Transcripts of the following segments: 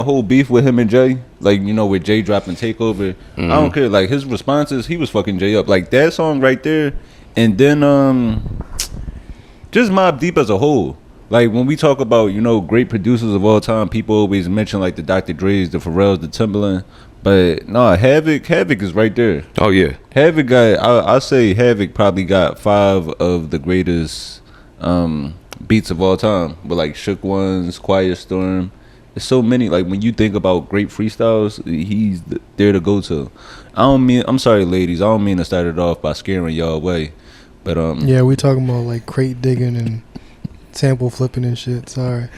whole beef with him and Jay, like, you know, with Jay dropping Takeover, I don't care. Like, his responses, he was fucking Jay up. Like, that song right there, and then just Mobb Deep as a whole. Like, when we talk about, you know, great producers of all time, people always mention, like, the Dr. Dre's, the Pharrells, the Timbaland. But, no, Havoc is right there. Oh, yeah. Havoc got, I say Havoc probably got 5 of the greatest beats of all time. But, like, Shook Ones, Quiet Storm. There's so many. Like, when you think about great freestyles, he's there to go to. I'm sorry, ladies. I don't mean to start it off by scaring y'all away. But, yeah, we talking about, like, crate digging and sample flipping and shit. Sorry.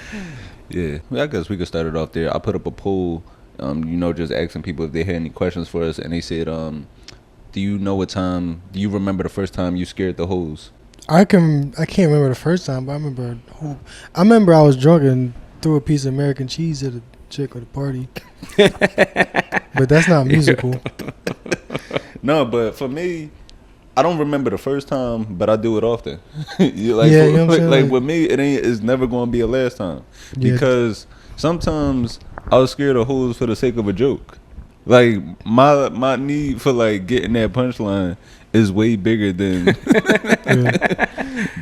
Yeah. I guess we could start it off there. I put up a poll, you know, just asking people if they had any questions for us. And they said, do you remember the first time you scared the hoes? I can't remember the first time, but I remember I was drunk and threw a piece of American cheese at a chick at a party. But that's not musical. No, but for me, I don't remember the first time, but I do it often. You know what I'm saying? Like with me, it's never going to be a last time. Because sometimes I was scared of hoes for the sake of a joke. Like, my need for, like, getting that punchline is way bigger than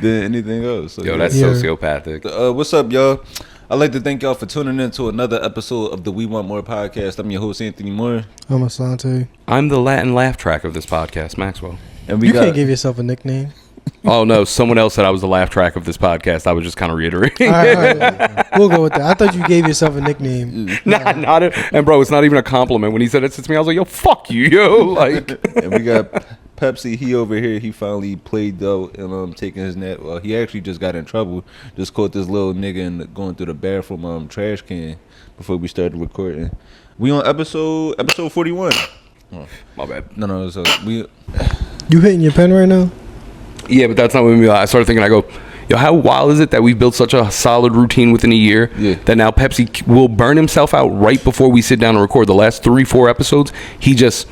than anything else. So, yo, that's sociopathic. What's up, y'all? I'd like to thank y'all for tuning in to another episode of the We Want More podcast. I'm your host, Anthony Moore. I'm Asante. I'm the Latin laugh track of this podcast, Maxwell. And you can't give yourself a nickname. Oh, no. Someone else said I was the laugh track of this podcast. I was just kind of reiterating. All right. We'll go with that. I thought you gave yourself a nickname. And, bro, it's not even a compliment. When he said it to me, I was like, yo, fuck you, yo. Like. And we got Pepsi. He over here. He finally played out and taking his nap. Well, he actually just got in trouble. Just caught this little nigga and going through the bathroom trash can before we started recording. We on episode 41. Oh, my bad. No. So we. You hitting your pen right now? Yeah, but that's not what I started thinking. I go, yo, how wild is it that we built such a solid routine within a year that now Pepsi will burn himself out right before we sit down and record the last 3-4 episodes? He just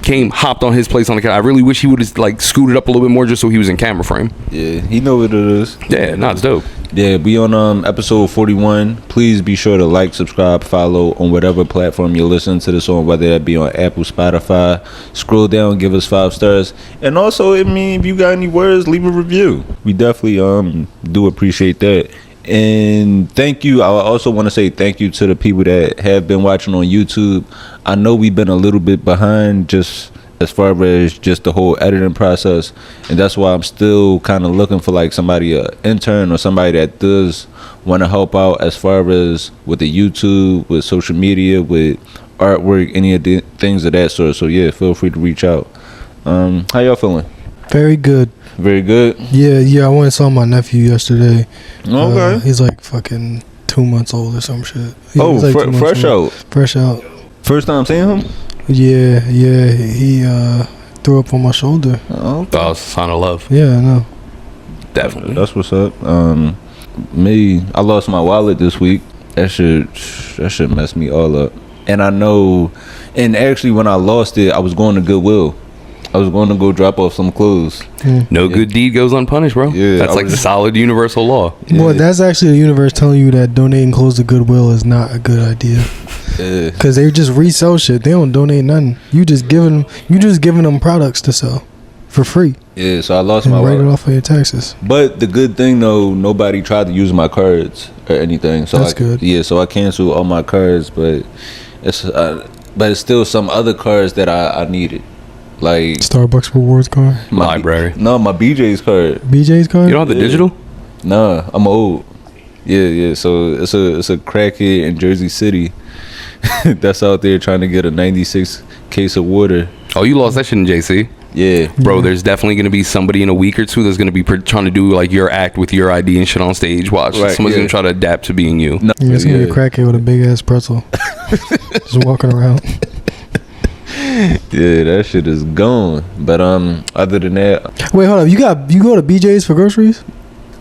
hopped on his place on the camera. I really wish he would have, like, scooted up a little bit more just so he was in camera frame. Yeah, he know what it is. Yeah, it's dope. Yeah, we on episode 41. Please be sure to like, subscribe, follow on whatever platform you're listening to this on, whether that be on Apple, Spotify. Scroll down, give us 5 stars. And also, I mean, if you got any words, leave a review. We definitely do appreciate that. And thank you. I also want to say thank you to the people that have been watching on YouTube. I know we've been a little bit behind just as far as just the whole editing process, and that's why I'm still kind of looking for, like, somebody, an intern or somebody that does want to help out as far as with the YouTube, with social media, with artwork, any of the things of that sort. So yeah, feel free to reach out. How y'all feeling? Very good. Very good. Yeah. I went and saw my nephew yesterday. Okay. He's like fucking 2 months old or some shit. Like fresh out. Fresh out. First time seeing him? Yeah. He threw up on my shoulder. Oh, That was a sign of love. Yeah, I know. Definitely. That's what's up. I lost my wallet this week. That should mess me all up. And I know, and actually when I lost it, I was going to Goodwill. I was going to go drop off some clothes. No good deed goes unpunished, bro. Yeah, that's like the solid universal law. Well, that's actually the universe telling you that donating clothes to Goodwill is not a good idea. Because they just resell shit. They don't donate nothing. You just giving them products to sell for free. Yeah, so I lost my wallet. Write it off of your taxes. But the good thing though, nobody tried to use my cards or anything. So that's good. Yeah, so I canceled all my cards, but it's still some other cards that I needed. Like Starbucks rewards card, my library. No, my BJ's card. BJ's card. You don't have the digital? Nah, I'm old. Yeah. So it's a crackhead in Jersey City that's out there trying to get a 96 case of water. Oh, you lost that shit in JC? Yeah, bro. There's definitely gonna be somebody in a week or two that's gonna be trying to do like your act with your ID and shit on stage. Watch, right, someone's gonna try to adapt to being you. No, it's gonna be a crackhead with a big ass pretzel, just walking around. Yeah, that shit is gone. But other than that, wait, hold up. You go to BJ's for groceries?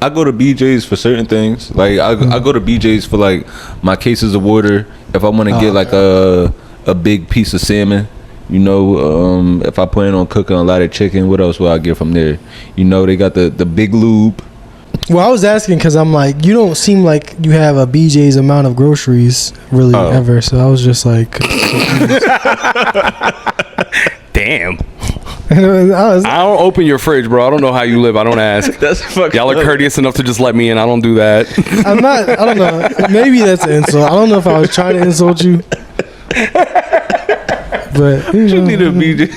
I go to BJ's for certain things. Like I go to BJ's for like my cases of water. If I want to get like a big piece of salmon, you know, if I plan on cooking a lot of chicken, what else will I get from there? You know, they got the big lube. Well, I was asking because I'm like, you don't seem like you have a BJ's amount of groceries really ever. So I was just like, damn. I don't open your fridge, bro. I don't know how you live. I don't ask. That's fucking. Y'all are courteous enough to just let me in. I don't do that. I'm not. I don't know. Maybe that's an insult. I don't know if I was trying to insult you. But you need a BJ.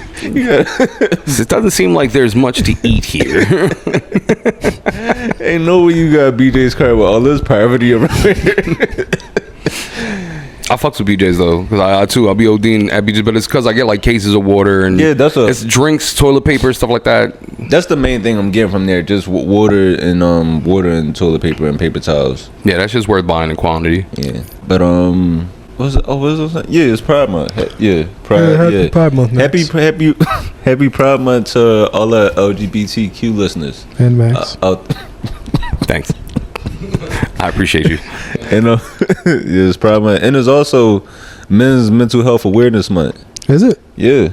It doesn't seem like there's much to eat here. Ain't no way you got BJ's card with all this poverty around here. I fucks with BJ's though, because I'll be ODing at BJ's, but it's because I get like cases of water and it's drinks, toilet paper, stuff like that. That's the main thing I'm getting from there, just water and toilet paper and paper towels. Yeah, that's just worth buying in quantity. Yeah, but what's it? Yeah, it's Pride Month. Happy Pride Month. Happy Pride Month to all the LGBTQ listeners. And Max. Thanks. I appreciate you. And yeah, it's Pride Month, and it's also Men's Mental Health Awareness Month. Is it? Yeah,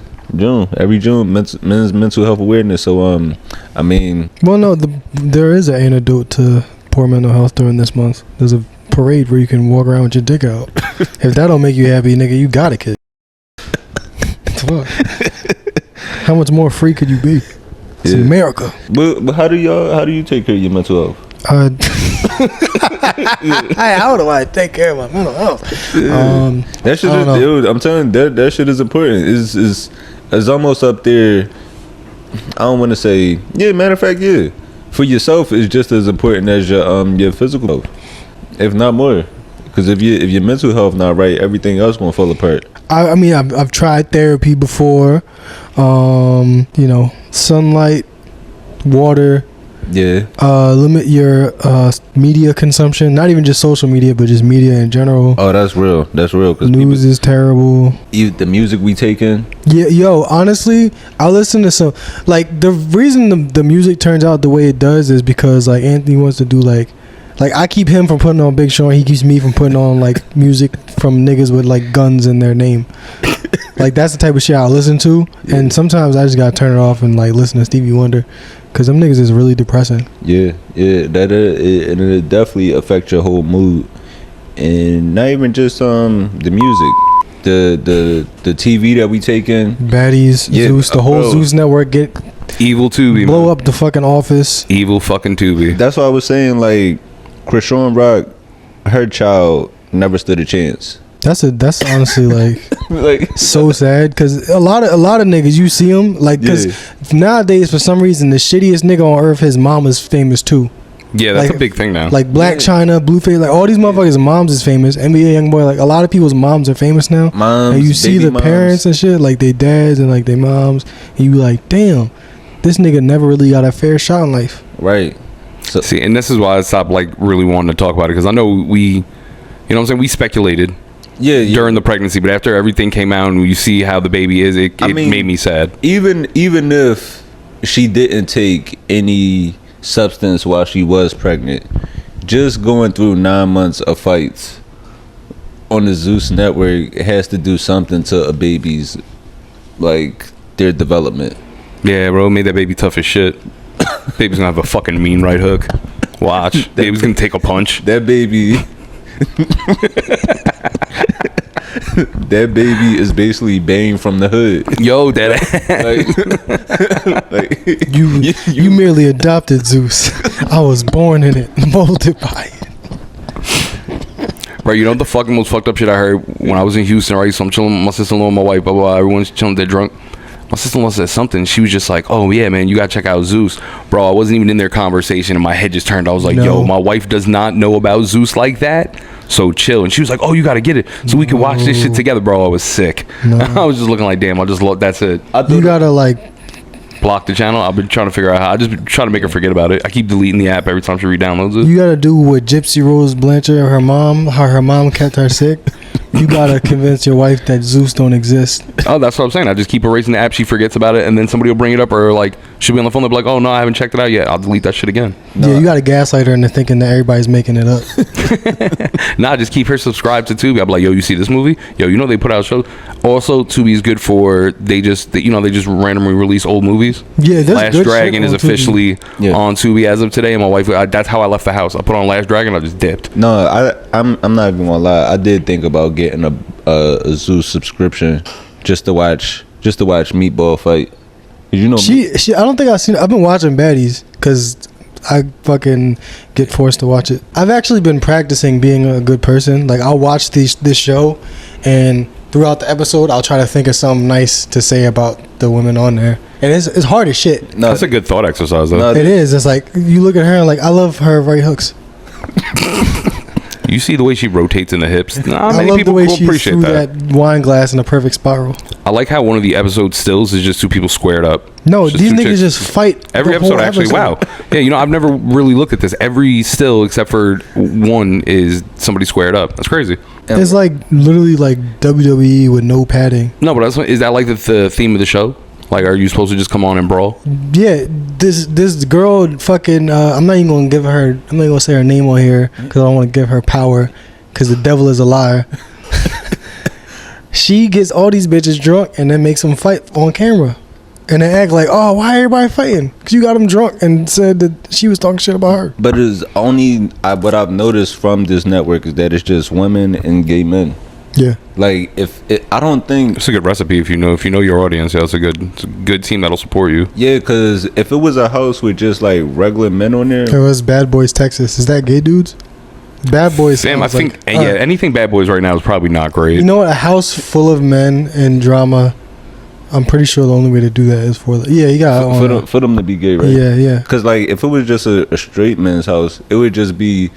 every June, Men's Mental Health Awareness. So I mean, well, no, there is an antidote to poor mental health during this month. There's a parade where you can walk around with your dick out. If that don't make you happy, nigga, you got a kid. Fuck. How much more free could you be? It's America. But how do you take care of your mental health? How do I take care of my mental health? That shit is, dude, I'm telling you, that shit is important. Is almost up there. I don't want to say, matter of fact, for yourself is just as important as your physical health, if not more. Because if your mental health not right, everything else gonna fall apart. I mean, I've tried therapy before. Sunlight, water. Yeah. Limit your media consumption. Not even just social media, but just media in general. Oh, that's real. That's real. Cause news is terrible. The music we taking. Yeah, yo. Honestly, I listen to some. Like the reason the music turns out the way it does is because like Anthony wants to do like I keep him from putting on Big Sean. He keeps me from putting on like music from niggas with like guns in their name. Like that's the type of shit I listen to. Yeah. And sometimes I just gotta turn it off and like listen to Stevie Wonder. Cause them niggas is really depressing. Yeah, that and it definitely affect your whole mood, and not even just the music, the TV that we taking, baddies, Zeus, the whole Zeus network get evil Tubi, blow up the fucking office, evil fucking Tubi. That's what I was saying. Like, Krishan Rock, her child never stood a chance. That's honestly like so sad because a lot of niggas you see them like because nowadays for some reason the shittiest nigga on earth his mom is famous too. Yeah, that's a big thing now. Like Black China, Blueface, like all these motherfuckers' moms is famous. NBA YoungBoy, like a lot of people's moms are famous now. Moms, and you see the moms. Parents and shit, like they dads and like their moms, and you like, damn, this nigga never really got a fair shot in life. Right. So, see, and this is why I stopped like really wanting to talk about it because I know we we speculated. Yeah, during the pregnancy, but after everything came out and you see how the baby is, it made me sad. Even if she didn't take any substance while she was pregnant, just going through 9 months of fights on the Zeus network has to do something to a baby's like their development. Yeah, bro, made that baby tough as shit. Baby's gonna have a fucking mean right hook. Watch, baby's gonna take a punch. That baby. That baby is basically Bane from the hood. Yo, that you merely adopted Zeus. I was born in it, molded by it. Right, you know what the fucking most fucked up shit I heard when I was in Houston, right? So I'm chilling with my sister-in-law and my wife, blah, blah, blah. Everyone's chilling, they're drunk. My sister-in-law said something. She was just like, oh, yeah, man, you got to check out Zeus. Bro, I wasn't even in their conversation, and my head just turned. I was like, yo, my wife does not know about Zeus like that, so chill. And she was like, oh, you got to get it so we can watch this shit together. Bro, I was sick. I was just looking like, damn, that's it. You got to, like... block the channel. I've been trying to figure out how. I just been trying to make her forget about it. I keep deleting the app every time she re-downloads it. You got to do what Gypsy Rose Blanchard, her mom kept her sick. You gotta convince your wife that Zeus don't exist. Oh, that's what I'm saying. I just keep erasing the app. She forgets about it, and then somebody will bring it up, or like she'll be on the phone. They'll be like, "Oh no, I haven't checked it out yet. I'll delete that shit again." No. Yeah, you gotta gaslight her into thinking that everybody's making it up. Nah, just keep her subscribed to Tubi. I'll be like, "Yo, you see this movie? Yo, you know they put out shows." Also, Tubi is good for they just randomly release old movies. Yeah, there's Last good Dragon shit is on Tubi. officially on Tubi as of today, and my wife. That's how I left the house. I put on Last Dragon. I just dipped. No, I'm not even gonna lie. I did think about getting a Zeus subscription just to watch Meatball fight. You know, she I don't think I've been watching Baddies because I fucking get forced to watch it. I've actually been practicing being a good person. Like, I'll watch this show, and throughout the episode I'll try to think of something nice to say about the women on there, and it's hard as shit. No, that's a good thought exercise though. It is. It's like you look at her and like, I love her right hooks. You see the way she rotates in the hips. Nah, I many love people the way will she appreciate threw that. that wine glass in a perfect spiral. I like how one of the episode stills is just two people squared up. No, It's just these two niggas chicks. just fight Every the whole episode, actually. Wow. Yeah, I've never really looked at this. Every still except for one is somebody squared up. That's crazy. It's like literally like WWE with no padding. No, but is that like the theme of the show? Like, are you supposed to just come on and brawl? Yeah, this girl fucking. I'm not even gonna say her name on here because I don't want to give her power. Because the devil is a liar. She gets all these bitches drunk and then makes them fight on camera. And they act like, oh, why everybody fighting? Because you got them drunk and said that she was talking shit about her. But it's only what I've noticed from this network is that it's just women and gay men. Yeah. Like, I don't think It's a good recipe if you know your audience. Yeah, it's a good team that'll support you. Yeah, because if it was a house with just like regular men on there, It was Bad Boys Texas. Is that gay dudes? Bad Boys. Damn, I sounds think like, anything Bad Boys right now is probably not great. You know what? A house full of men and drama. I'm pretty sure the only way to do that is for you got for them to be gay, right? Yeah. Because like if it was just a straight man's house, it would just be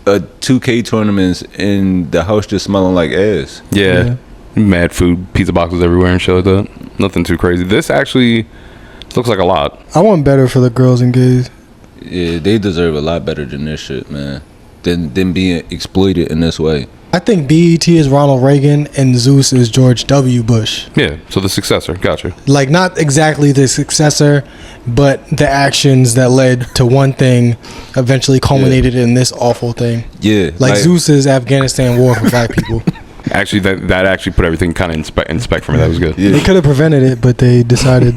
a 2K tournaments and the house just smelling like ass. Yeah. Mad food, pizza boxes everywhere and shit like that. Nothing too crazy. This actually looks like a lot. I want better for the girls and gays. Yeah, they deserve a lot better than this shit, man. Than being exploited in this way. I think BET is Ronald Reagan and Zeus is George W. Bush. Yeah, so the successor. Gotcha. Like, not exactly the successor, but the actions that led to one thing eventually culminated in this awful thing. Yeah. Like Zeus is Afghanistan war for black people. Actually, that actually put everything kind of in spec for me. That was good. Yeah. They could have prevented it, but they decided.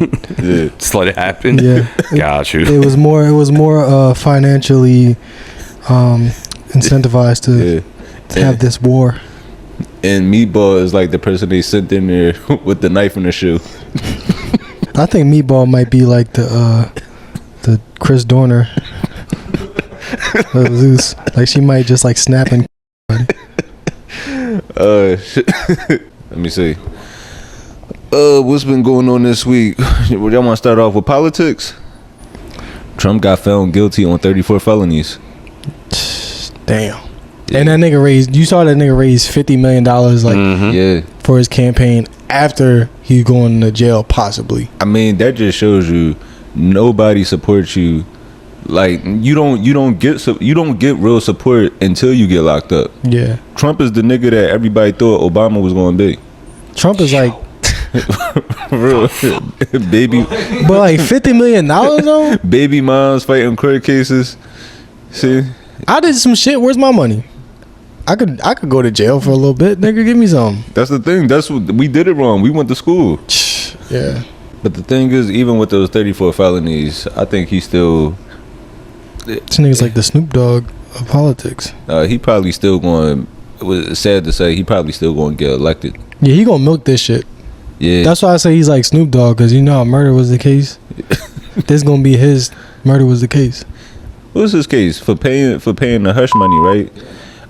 Just let it happen. Yeah. Got you. It was more financially incentivized to have this war. And Meatball is like the person they sent in there with the knife in the shoe. I think Meatball might be like the Chris Dorner of Zeus. Like, she might just like snap and Shit. Let me see. What's been going on this week? Y'all want to start off with politics? Trump got found guilty on 34 felonies. damn. Yeah. And that nigga raised $50 million for his campaign after he going to jail, possibly. I mean, that just shows you nobody supports you. Like, you don't get real support until you get locked up. Yeah. Trump is the nigga that everybody thought Obama was going to be. Trump is like real baby, but like $50 million though. Baby moms fighting court cases. See, I did some shit. Where's my money? I could go to jail for a little bit, nigga. Give me some. That's the thing. That's what we did it wrong. We went to school. Yeah. But the thing is, even with those 34 felonies, I think he's still. This nigga's like the Snoop Dogg of politics. He probably still going. It was sad to say he probably still going to get elected. Yeah, he gonna milk this shit. Yeah. That's why I say he's like Snoop Dogg, because you know how murder was the case. This gonna be his murder was the case. What's his case for paying the hush money, right?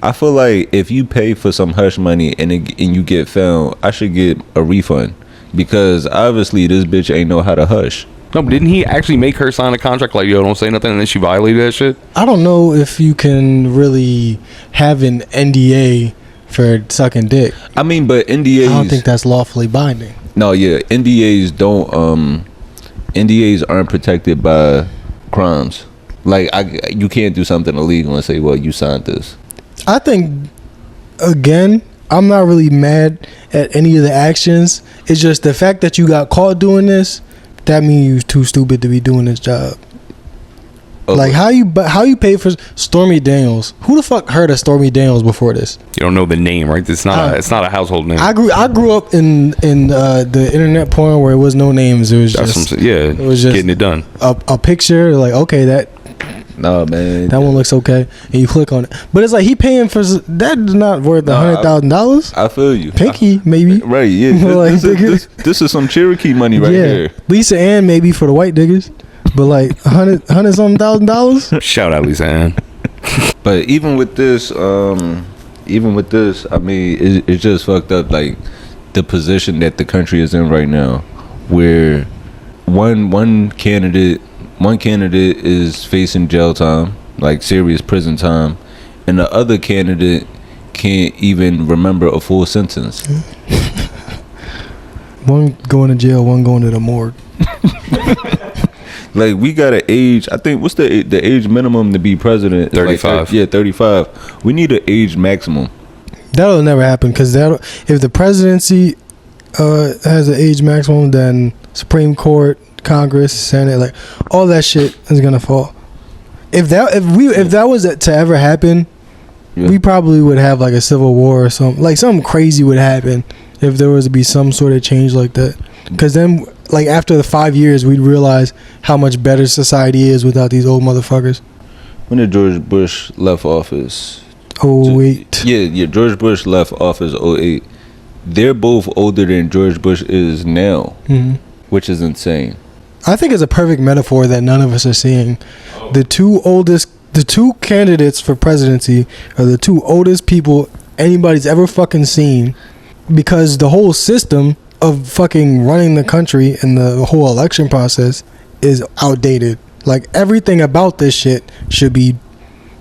I feel like if you pay for some hush money and you get found, I should get a refund, because obviously this bitch ain't know how to hush. No, but didn't he actually make her sign a contract like, yo, don't say nothing, and then she violated that shit? I don't know if you can really have an NDA for sucking dick. I mean, but NDAs. I don't think that's lawfully binding. No, yeah, NDAs don't. NDAs aren't protected by crimes. Like, you can't do something illegal and say, well, you signed this. I think, again, I'm not really mad at any of the actions. It's just the fact that you got caught doing this. That means you too stupid to be doing this job. Like how you pay for Stormy Daniels? Who the fuck heard of Stormy Daniels before this? You don't know the name, right? It's not a household name. I grew up in the internet porn where it was no names. It was it was just getting it done. A picture like, okay, that. No, man, that one looks okay, and you click on it. But it's like he paying for that is not worth $100,000. I feel you. Pinky maybe. Right? Yeah. Like, this is some Cherokee money right here. Lisa Ann maybe for the white diggers, but like $100 something $1,000. Shout out Lisa Ann. But even with this, I mean, it's just fucked up. Like the position that the country is in right now, where one candidate is facing jail time, like serious prison time, and the other candidate can't even remember a full sentence. One going to jail, one going to the morgue. Like we got an age. I think what's the age minimum to be president? 35. Like 35. We need an age maximum. That'll never happen because if the presidency has an age maximum, then Supreme Court, Congress, Senate, like all that shit is gonna fall. If that was to ever happen, we probably would have like a civil war or something. Like something crazy would happen if there was to be some sort of change like that. Because then, like after the 5 years, we'd realize how much better society is without these old motherfuckers. When did George Bush left office? 08. Yeah. George Bush left office 08. They're both older than George Bush is now, which is insane. I think it's a perfect metaphor that none of us are seeing. The two candidates for presidency are the two oldest people anybody's ever fucking seen, because the whole system of fucking running the country and the whole election process is outdated. Like everything about this shit should be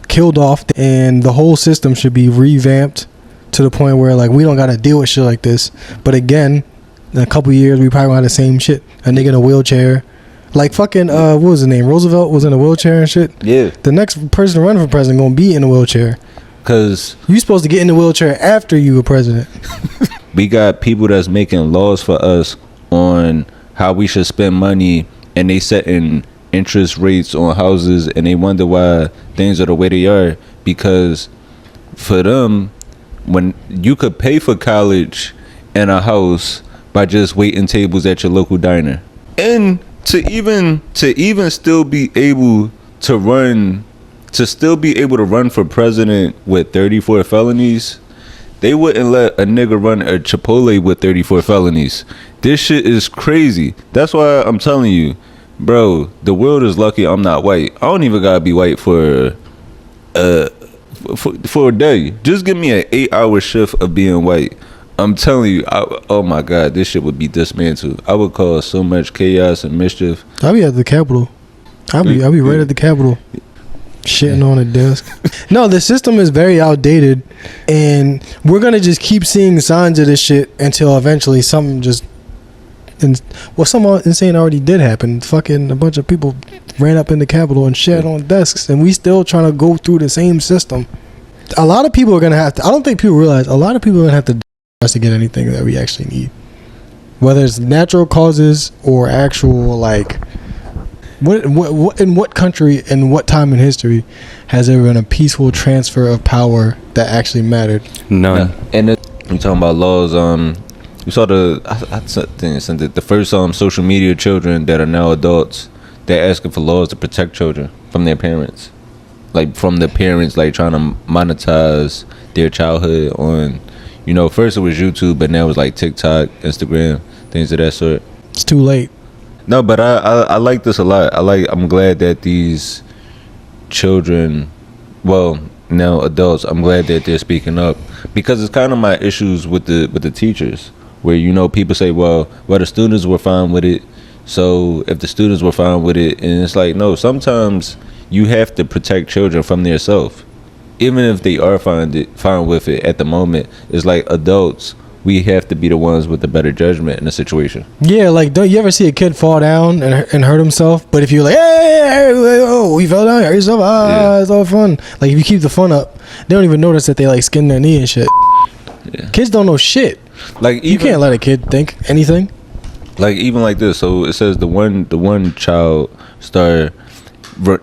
killed off, and the whole system should be revamped to the point where like we don't gotta deal with shit like this. But again, in a couple years we probably gonna have the same shit. A nigga in a wheelchair. Like fucking what was his name? Roosevelt was in a wheelchair and shit. Yeah. The next person to run for president gonna be in a wheelchair. Cause you supposed to get in the wheelchair after you were president. We got people that's making laws for us on how we should spend money, and they setting interest rates on houses, and they wonder why things are the way they are. Because for them, when you could pay for college and a house by just waiting tables at your local diner, and to even still be able to run for president with 34 felonies, they wouldn't let a nigga run a Chipotle with 34 felonies. This shit is crazy. That's why I'm telling you, bro, the world is lucky I'm not white. I don't even gotta be white for a day. Just give me an 8-hour shift of being white. I'm telling you, oh my God, this shit would be dismantled. I would cause so much chaos and mischief. I'll be at the Capitol. I'll be right at the Capitol, shitting on a desk. No, the system is very outdated, and we're gonna just keep seeing signs of this shit until eventually something just. Something insane already did happen. Fucking a bunch of people ran up in the Capitol and shat on desks, and we still trying to go through the same system. A lot of people are gonna have to. I don't think people realize a lot of people are gonna have to to get anything that we actually need, whether it's natural causes or actual like what in what country and what time in history has there been a peaceful transfer of power that actually mattered? None. Yeah. And we talking about laws. We saw the first social media children that are now adults. They're asking for laws to protect children from their parents, like from the parents like trying to monetize their childhood on. You know, first it was YouTube, but now it's like TikTok, Instagram, things of that sort. It's too late. No, but I like this a lot. I'm glad that these children, well, now adults, I'm glad that they're speaking up, because it's kind of my issues with the teachers, where, you know, people say, well, the students were fine with it. So if the students were fine with it, and it's like, no, sometimes you have to protect children from their self. Even if they are fine with it at the moment, it's like adults, we have to be the ones with the better judgment in the situation. Yeah, like don't you ever see a kid fall down and hurt himself? But if you're like, hey, oh, he fell down, hurt yourself, it's all fun. Like if you keep the fun up, they don't even notice that they like skinned their knee and shit. Yeah. Kids don't know shit. Like You can't let a kid think anything. like even like this. So it says the one child star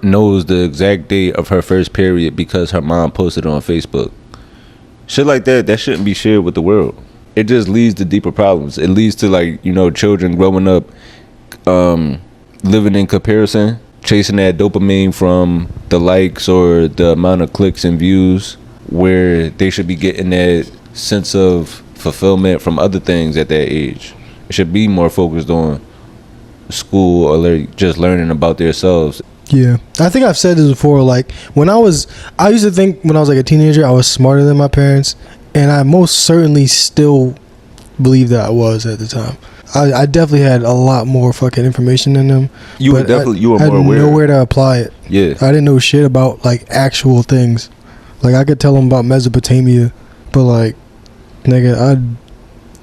knows the exact date of her first period because her mom posted it on Facebook. Shit like that shouldn't be shared with the world. It just leads to deeper problems. It leads to, like, you know, children growing up living in comparison, chasing that dopamine from the likes or the amount of clicks and views, where they should be getting that sense of fulfillment from other things at that age. It should be more focused on school or like just learning about themselves. Yeah, I think I've said this before. Like I used to think when I was like a teenager, I was smarter than my parents, and I most certainly still believe that I was at the time. I definitely had a lot more fucking information than them. You were more aware. Nowhere to apply it. Yeah, I didn't know shit about like actual things. Like I could tell them about Mesopotamia, but like, nigga, I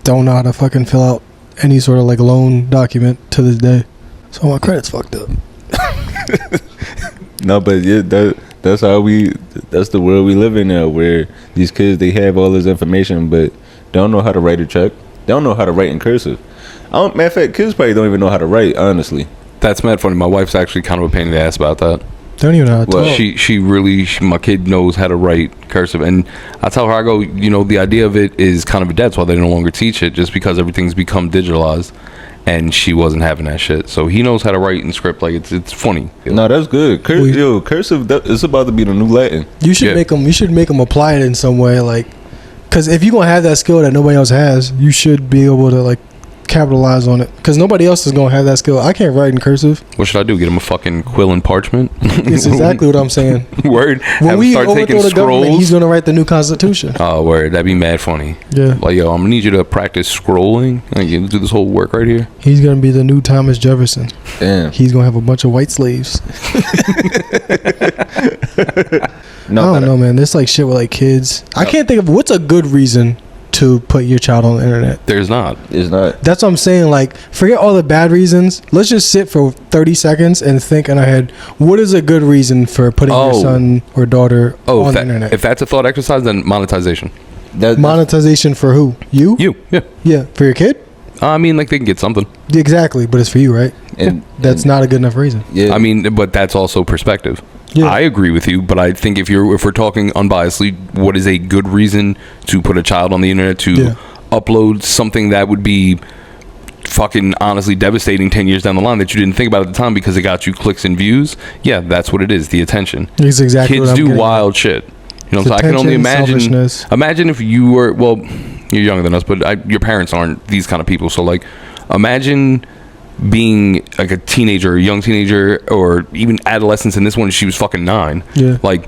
don't know how to fucking fill out any sort of like loan document to this day. So my credit's fucked up. No, but yeah, that's the world we live in now, where these kids, they have all this information but don't know how to write a check. They don't know how to write in cursive. Matter of fact, kids probably don't even know how to write, honestly. That's mad funny. My wife's actually kind of a pain in the ass about that. Don't even know how to Well, talk. My kid knows how to write cursive, and I tell her, I go, you know, the idea of it is kind of a dead, that's why they no longer teach it, just because everything's become digitalized, and she wasn't having that shit. So he knows how to write in script. Like it's funny. No, that's good. Cursive, it's about to be the new Latin. You should make them. You should make them apply it in some way, like, because if you're gonna have that skill that nobody else has, you should be able to like capitalize on it, because nobody else is gonna have that skill. I can't write in cursive. What should I do? Get him a fucking quill and parchment? It's exactly what I'm saying. Word. When we start taking overthrow the government, scrolls. he's gonna write the new constitution. Oh, word. That'd be mad funny. Yeah, Like, yo, I'm gonna need you to practice scrolling. Like, you do this whole work right here. he's gonna be the new Thomas Jefferson. Damn. He's gonna have a bunch of white slaves. No, I don't know, man. There's like shit with like kids. I can't think of what's a good reason to put your child on the internet. There's not. it's not. That's what I'm saying. Like, forget all the bad reasons. Let's just sit for 30 seconds and think in our head, what is a good reason for putting your son or daughter on the internet? If that's a thought exercise, then monetization. Monetization for who? You? Yeah. Yeah, for your kid? I mean, like, they can get something. Exactly, but it's for you, right? And That's not a good enough reason. yeah. I mean, but that's also perspective. Yeah. I agree with you, but I think if we're talking unbiasedly, what is a good reason to put a child on the internet to upload something that would be fucking honestly devastating 10 years down the line that you didn't think about at the time because it got you clicks and views? Yeah, that's what it is, the attention. It's exactly Kids what I'm do getting wild shit. You know, It's so I can only attention, imagine. selfishness. Imagine if you were, well, you're younger than us, but your parents aren't these kind of people. So, like, imagine being like a teenager, a young teenager, or even adolescence. In this one, she was fucking 9. Yeah. Like,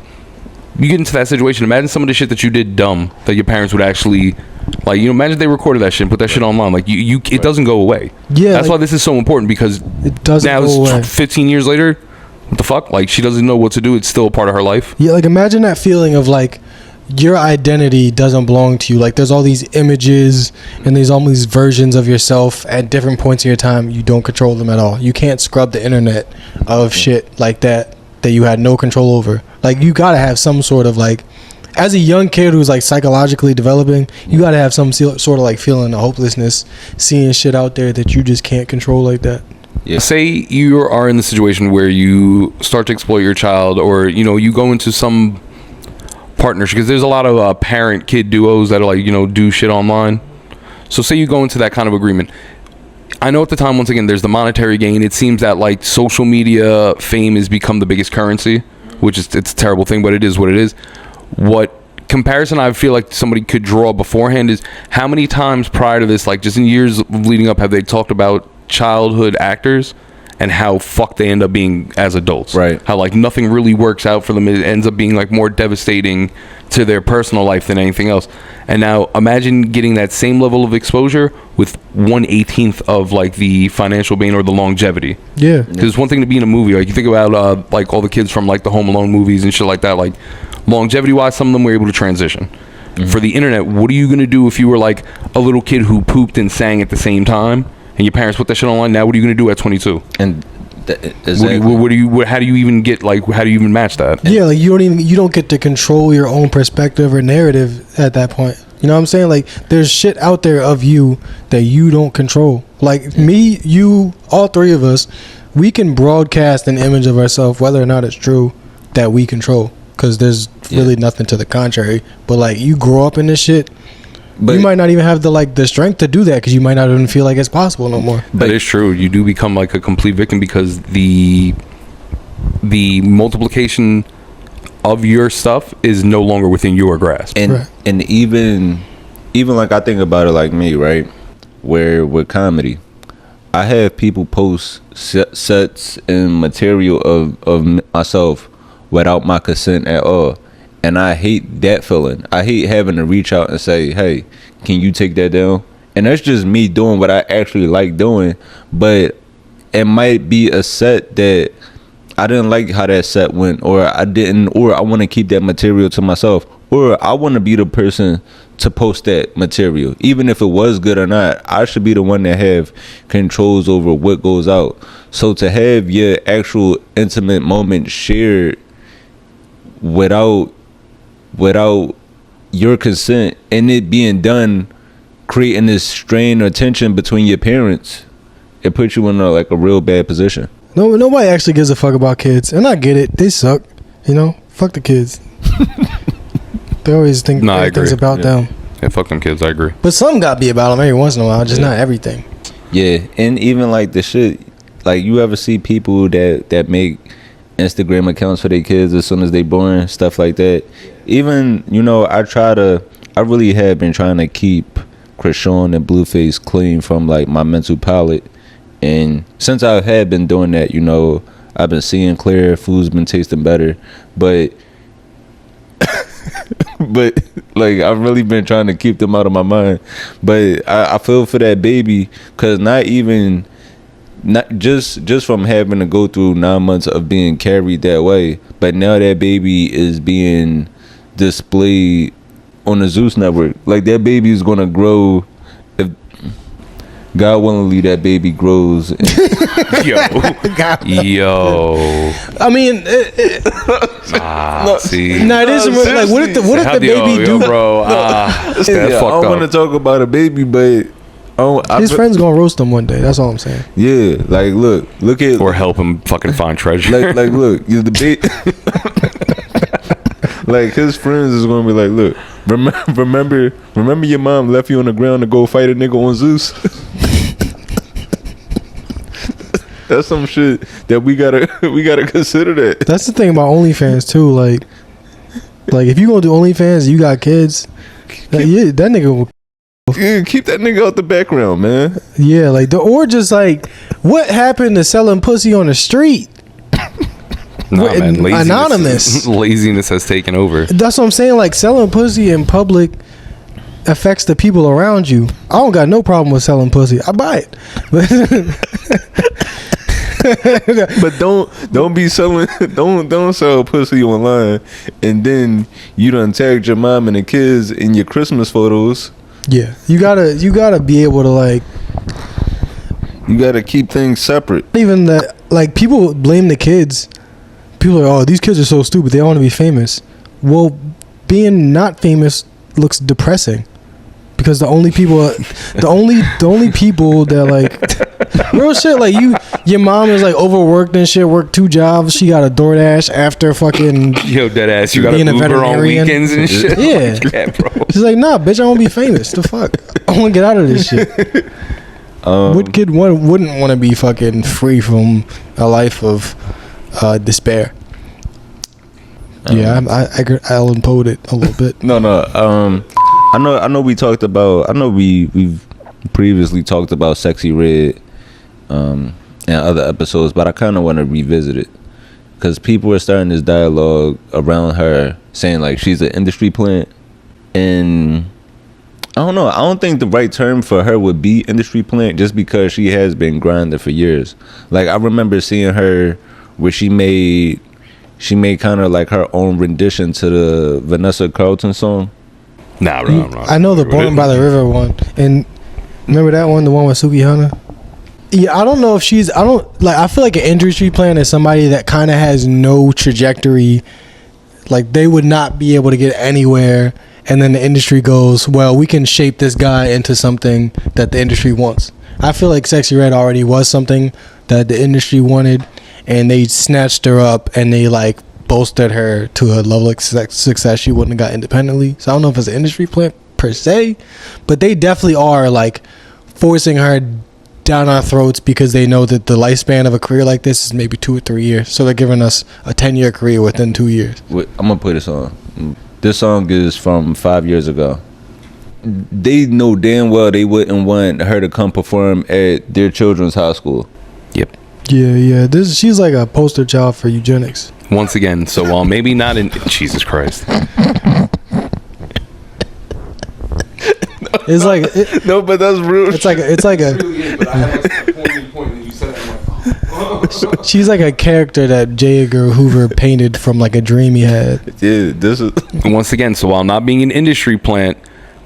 you get into that situation. Imagine some of the shit that you did dumb that your parents would actually, like, you know, imagine they recorded that shit and put that shit online. Like, it doesn't go away. Yeah, that's like, why this is so important, because it doesn't now go away. it's 15 years later. What the fuck? Like, she doesn't know what to do. It's still a part of her life. Yeah, like imagine that feeling of like your identity doesn't belong to you. Like there's all these images and there's all these versions of yourself at different points in your time. You don't control them at all. You can't scrub the internet of shit like that you had no control over. Like you gotta have some sort of like, as a young kid who's like psychologically developing, you gotta have some sort of like feeling of hopelessness, seeing shit out there that you just can't control like that. Yeah. Say you are in the situation where you start to exploit your child, or you know, you go into some partnership, because there's a lot of parent-kid duos that are like, you know, do shit online. So say you go into that kind of agreement. I know at the time, once again, there's the monetary gain. It seems that like social media fame has become the biggest currency, which is, it's a terrible thing, but it is what it is. What comparison I feel like somebody could draw beforehand is how many times prior to this, like just in years leading up, have they talked about childhood actors and how fucked they end up being as adults, right? How like nothing really works out for them. It ends up being like more devastating to their personal life than anything else. And now imagine getting that same level of exposure with 1/18 of like the financial gain or the longevity. Yeah, because it's one thing to be in a movie, like you think about like all the kids from like the Home Alone movies and shit like that, like longevity wise, some of them were able to transition. For the internet, what are you gonna do if you were like a little kid who pooped and sang at the same time and your parents put that shit online? Now what are you gonna do at 22? And exactly. How do you even get, like, how do you even match that? Yeah, like you don't get to control your own perspective or narrative at that point. You know what I'm saying? Like, there's shit out there of you that you don't control. Like, me, you, all three of us, we can broadcast an image of ourselves, whether or not it's true, that we control. Because there's really nothing to the contrary. But, like, you grow up in this shit, but you might not even have the strength to do that, because you might not even feel like it's possible no more. That is true. You do become like a complete victim, because the multiplication of your stuff is no longer within your grasp. And even like, I think about it like me, right? Where with comedy, I have people post sets and material of myself without my consent at all. And I hate that feeling. I hate having to reach out and say, hey, can you take that down? And that's just me doing what I actually like doing. But it might be a set that I didn't like how that set went, or I want to keep that material to myself, or I want to be the person to post that material. Even if it was good or not, I should be the one that have controls over what goes out. So to have your actual intimate moment shared without your consent, and it being done creating this strain or tension between your parents, it puts you in a real bad position. No, nobody actually gives a fuck about kids, and I get it. They suck, you know. Fuck the kids. They always think everything's about them. Yeah, fuck them kids. I agree. But some gotta be about them every once in a while, just not everything. Yeah, and even like the shit, like, you ever see people that make Instagram accounts for their kids as soon as they born, stuff like that. Even, you know, I really have been trying to keep Krishan and Blueface clean from like my mental palate. And since I have been doing that, you know, I've been seeing clear, food's been tasting better. But like, I've really been trying to keep them out of my mind. But I feel for that baby, because not just from having to go through 9 months of being carried that way, but now that baby is being displayed on the Zeus network. Like, that baby is gonna grow, if God willingly that baby grows. Yo. I mean, see. no, it isn't really, like, what if the baby do, bro? I don't want to talk about a baby, but his friends gonna roast him one day. That's all I'm saying. Yeah, like, look at, or help him fucking find treasure. like look, you the baby. Like, his friends is gonna be like, look, remember your mom left you on the ground to go fight a nigga on Zeus. That's some shit that we gotta consider that. That's the thing about OnlyFans too. Like if you gonna do OnlyFans, you got kids. That nigga will. Yeah, keep that nigga out the background, man. Yeah, like or just like, what happened to selling pussy on the street? Nah, man, anonymous. Laziness has taken over. That's what I'm saying. Like, selling pussy in public affects the people around you. I don't got no problem with selling pussy. I buy it. But don't be selling. Don't sell pussy online, and then you done tagged your mom and the kids in your Christmas photos. Yeah, you gotta be able to, like, you gotta keep things separate. Even that, like, people blame the kids. People are, oh, these kids are so stupid, they don't want to be famous. Well, being not famous looks depressing, because the only people that, like, real shit, like, your mom is like overworked and shit, worked 2 jobs, she got a DoorDash after fucking dead ass, you got to Uber on weekends and shit. Yeah, bro. She's like, nah, bitch, I want to be famous. The fuck, I want to get out of this shit. What kid wouldn't want to be fucking free from a life of despair? Yeah, I Alan Poe'd it a little bit. No. I know we talked about. I know we've previously talked about Sexyy Red, and other episodes, but I kind of want to revisit it, because people are starting this dialogue around her saying like she's an industry plant, and I don't know. I don't think the right term for her would be industry plant, just because she has been grinding for years. Like, I remember seeing her where she made kind of like her own rendition to the Vanessa Carlton song. Nah, bro. I know the Born by the River one, and remember that one, the one with Suki Hana? Yeah, I don't know if I feel like an industry plan is somebody that kind of has no trajectory. Like, they would not be able to get anywhere and then the industry goes, well, we can shape this guy into something that the industry wants. I feel like Sexyy Red already was something that the industry wanted, and they snatched her up and they like bolstered her to a level of success she wouldn't have got independently. So I don't know if it's an industry plant per se, but they definitely are like forcing her down our throats because they know that the lifespan of a career like this is maybe 2 or 3 years. So they're giving us a 10-year career within 2 years. I'm gonna play this song. This song is from 5 years ago. They know damn well they wouldn't want her to come perform at their children's high school. Yep. Yeah. She's like a poster child for eugenics. Once again, so while maybe not in Jesus Christ. It's like No, but that's real. it's like a she's like a character that J. Edgar Hoover painted from like a dream he had. Yeah, this is Once again, so while not being an industry plant,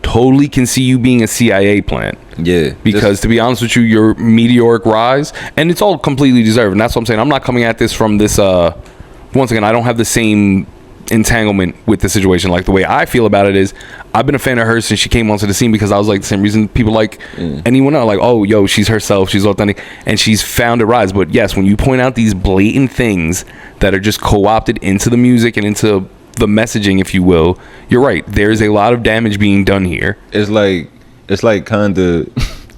totally can see you being a CIA plant. yeah. Because to be honest with you, your meteoric rise, and it's all completely deserved. And that's what I'm saying. I'm not coming at this from this. Once again, I don't have the same entanglement with the situation. Like the way I feel about it is, I've been a fan of her since she came onto the scene because I was like the same reason people like anyone else. Like, oh, yo, she's herself, she's authentic, and she's found a rise. But yes, when you point out these blatant things that are just co-opted into the music and into the messaging, if you will, you're right. There's a lot of damage being done here. it's like kind of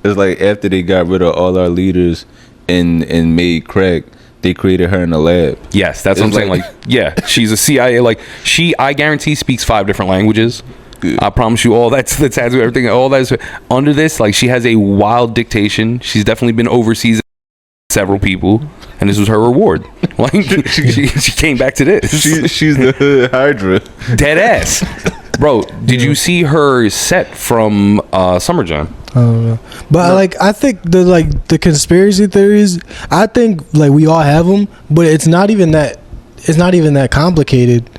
it's like after they got rid of all our leaders and made crack, they created her in the lab. Yes, that's what I'm saying. Like, yeah, she's a CIA. Like, I guarantee, speaks 5 different languages. Good. I promise you, all that's everything. All that's under this. Like, she has a wild dictation. She's definitely been overseas with several people, and this was her reward. Like, she came back to this. She's the hood Hydra. Dead ass, bro. Did you see her set from Summer Jam? I don't know, but like I think the conspiracy theories, I think like we all have them, but it's not even that complicated.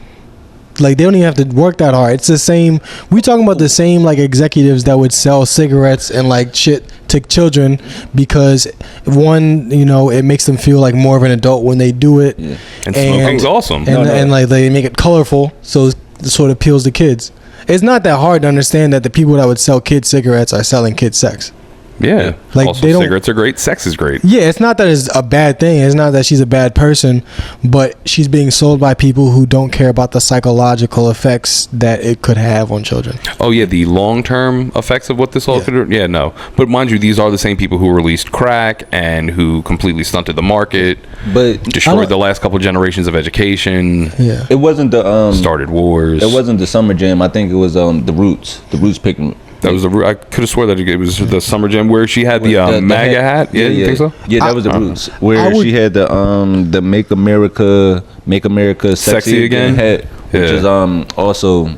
Like they don't even have to work that hard. It's the same. We talking about the same like executives that would sell cigarettes and like shit to children because one, it makes them feel like more of an adult when they do it. Yeah. And smoking's awesome. And like they make it colorful, so it sort of appeals to kids. It's not that hard to understand that the people that would sell kids cigarettes are selling kids sex. Yeah. Like, also, they don't- cigarettes are great. Sex is great. Yeah, it's not that it's a bad thing. It's not that she's a bad person, but she's being sold by people who don't care about the psychological effects that it could have on children. Oh yeah, the long-term effects of what this all could. Yeah, no. But mind you, these are the same people who released crack and who completely stunted the market, But destroyed the last couple generations of education, Yeah. it wasn't the started wars. It wasn't the Summer Jam. I think it was the Roots. The Roots picking. That was I could have swore that it was the Summer Jam where she had the MAGA hat. Yeah, you think so? Yeah, that was the Roots. Where she had the Make America Sexy Again hat, which is also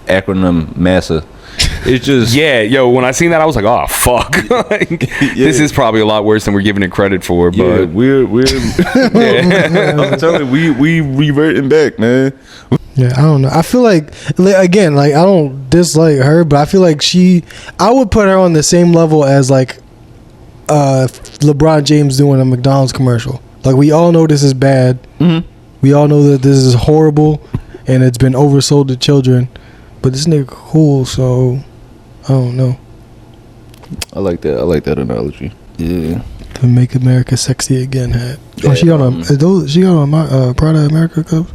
acronym MASA. It's just Yeah, yo, when I seen that, I was like, oh fuck, this is probably a lot worse than we're giving it credit for. But yeah, we're I'm telling you, we reverting back, man. Yeah, I don't know. I feel like again, like I don't dislike her, but I feel like I would put her on the same level as like LeBron James doing a McDonald's commercial. Like we all know this is bad. Mm-hmm. We all know that this is horrible, and it's been oversold to children. But this nigga cool, so I don't know. I like that analogy. Yeah. The Make America Sexy Again hat. Yeah, Oh, she got on my Pride of America cup.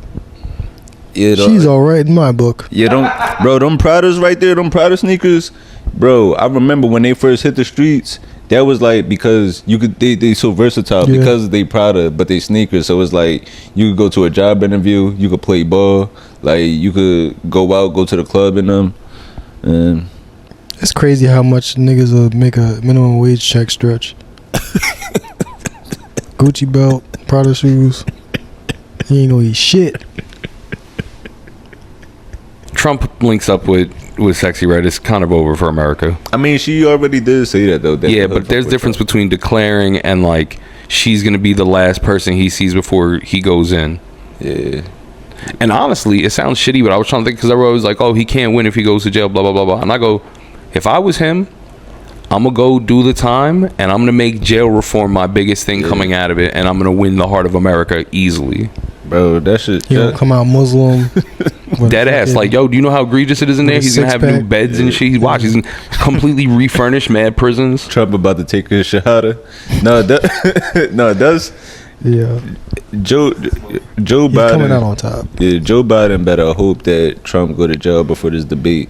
Yeah, She's all right in my book. Yeah, them Pradas right there, them Prada sneakers, bro. I remember when they first hit the streets. That was like because they so versatile because they Prada, but they sneakers. So it's like you could go to a job interview, you could play ball, like you could go to the club in them. And It's crazy how much niggas will make a minimum wage check stretch. Gucci belt, Prada shoes. He ain't gonna eat shit. Trump links up with Sexyy Red. It's kind of over for America. I mean, she already did say that though. Yeah, but there's difference between declaring and like she's gonna be the last person he sees before he goes in. Yeah. And honestly, it sounds shitty, but I was trying to think because everyone was like, "Oh, he can't win if he goes to jail." Blah blah blah blah. And I go, if I was him, I'm gonna go do the time, and I'm gonna make jail reform my biggest thing coming out of it, and I'm gonna win the heart of America easily. Bro, that shit. He gonna come out Muslim. Dead ass. Like, yo, do you know how egregious it is in there? He's gonna have new beds and shit. He's gonna completely refurnish mad prisons. Trump about to take his shahada. No, it does. Yeah. Joe He's Biden coming out on top. Yeah, Joe Biden better hope that Trump go to jail before this debate,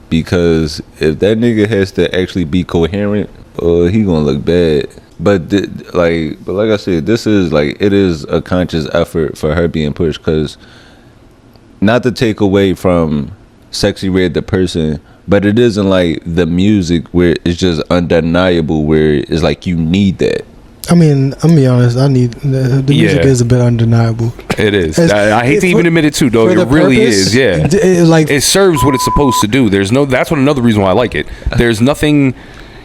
because if that nigga has to actually be coherent, he gonna look bad. But like I said, this is like, it is a conscious effort for her being pushed, because not to take away from Sexyy Red the person, but it isn't like the music where it's just undeniable, where it's like you need that. I mean, I'm gonna be honest. I need the music is a bit undeniable. It is. I hate to even admit it too, dog. It really is. Yeah. It serves what it's supposed to do. That's another reason why I like it. There's nothing.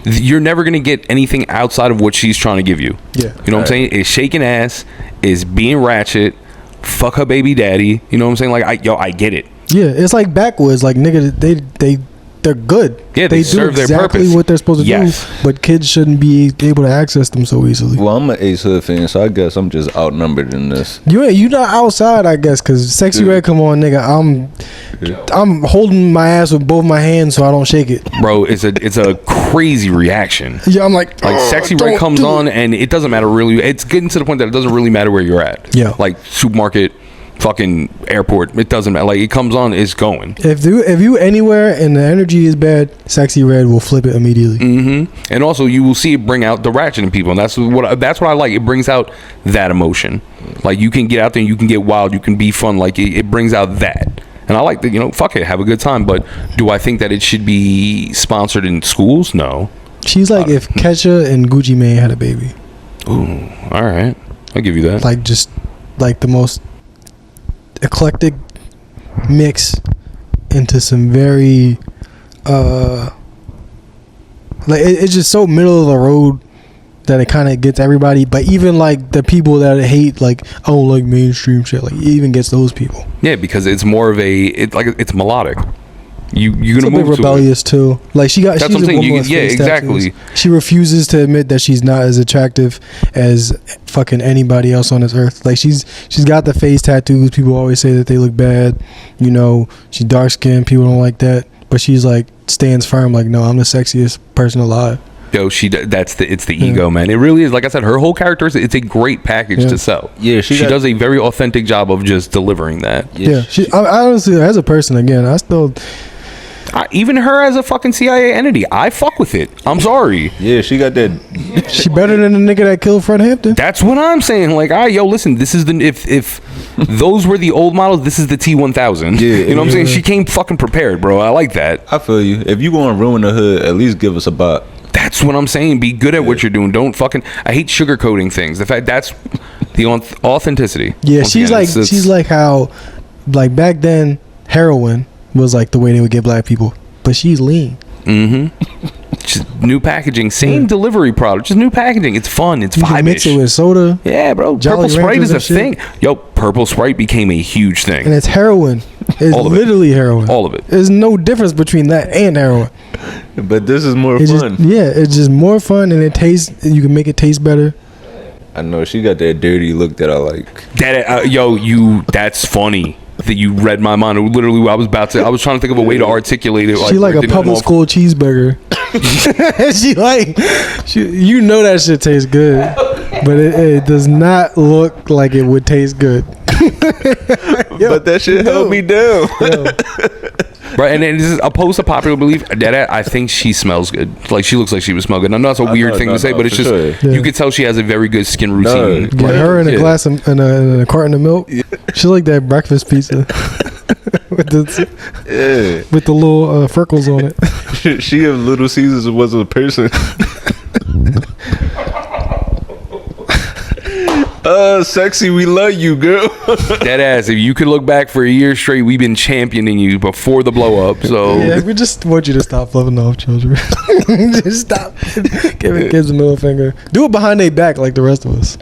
You're never gonna get anything outside of what she's trying to give you. Yeah. You know what I'm saying? It's shaking ass. It's being ratchet. Fuck her baby daddy. You know what I'm saying? Like, I get it. Yeah, it's like backwoods. Like, nigga, they're good. Yeah, they serve do exactly their purpose. what they're supposed to do. But kids shouldn't be able to access them so easily. Well, I'm an Ace Hood fan, so I guess I'm just outnumbered in this. You not outside, I guess, because Sexyy Red, come on, nigga. I'm holding my ass with both my hands so I don't shake it. Bro, it's a crazy reaction. Yeah, I'm like Sexyy Red comes on, and it doesn't matter really. It's getting to the point that it doesn't really matter where you're at. Yeah. Like supermarket, fucking airport, it doesn't matter. Like, it comes on, it's going. If you anywhere and the energy is bad, Sexyy Red will flip it immediately. And also, you will see it bring out the ratchet in people, and that's what I like. It brings out that emotion. Like, you can get out there and you can get wild, you can be fun. Like, it brings out that. And I like that. Fuck it, have a good time. But do I think that it should be sponsored in schools? No. She's like if Kesha and Gucci Mane had a baby. Ooh, all right, I'll give you that. Like, just like the most eclectic mix into some very like it's just so middle of the road that it kind of gets everybody, but even like the people that hate, like, I don't like mainstream shit, like, it even gets those people. Yeah, because it's more of it's melodic. You're it's gonna a bit move rebellious too. Like, she's That's a what I'm saying. woman with face Exactly. tattoos. She refuses to admit that she's not as attractive as fucking anybody else on this earth. Like, she's got the face tattoos. People always say that they look bad. She's dark skinned. People don't like that. But she's like stands firm. Like, no, I'm the sexiest person alive. Yo, it's the ego, man. It really is. Like I said, her whole character it's a great package to sell. Yeah, she does a very authentic job of just delivering that. Yeah, I honestly, as a person, again, I still. Even her as a fucking CIA entity, I fuck with it. I'm sorry. Yeah, she got that. She better than the nigga that killed Fred Hampton. That's what I'm saying. Like, yo, listen, this is if those were the old models, this is the T1000. Yeah, you know what I'm saying? She came fucking prepared, bro. I like that. I feel you. If you gonna ruin the hood, at least give us a bot. That's what I'm saying. Be good at what you're doing. Don't fucking. I hate sugarcoating things. The fact that's the authenticity. Yeah, she's like how, like, back then, heroin was like the way they would get black people, but she's lean. Just new packaging, same delivery product, just new packaging. It's fun. It's vibe-ish. Mix it with soda. Yeah, bro. Jolly Purple Sprite is a shit. thing. Yo, Purple Sprite became a huge thing. And it's heroin. It's literally heroin. All of it. There's no difference between that and heroin. But this is more fun. It's just more fun, and it tastes. You can make it taste better. I know she got that dirty look that I like. That that's funny. That you read my mind. Literally, I was trying to think of a way to articulate it. She like a public school cheeseburger. You know that shit tastes good, but it does not look like it would taste good. But that shit held me down. Right, and then this is opposed to popular belief. I think she smells good. Like, she looks like she would smell good. I know that's a weird thing to say, but it's just you can tell she has a very good skin routine. Like, her in a glass of, and a carton of milk. She like that breakfast pizza with the little freckles on it. She if Little Caesars was a person. Sexy, we love you, girl. That ass. If you could look back for a year straight, we've been championing you before the blow up. So yeah, we just want you to stop flipping off children. Just stop giving kids a middle finger. Do it behind their back like the rest of us.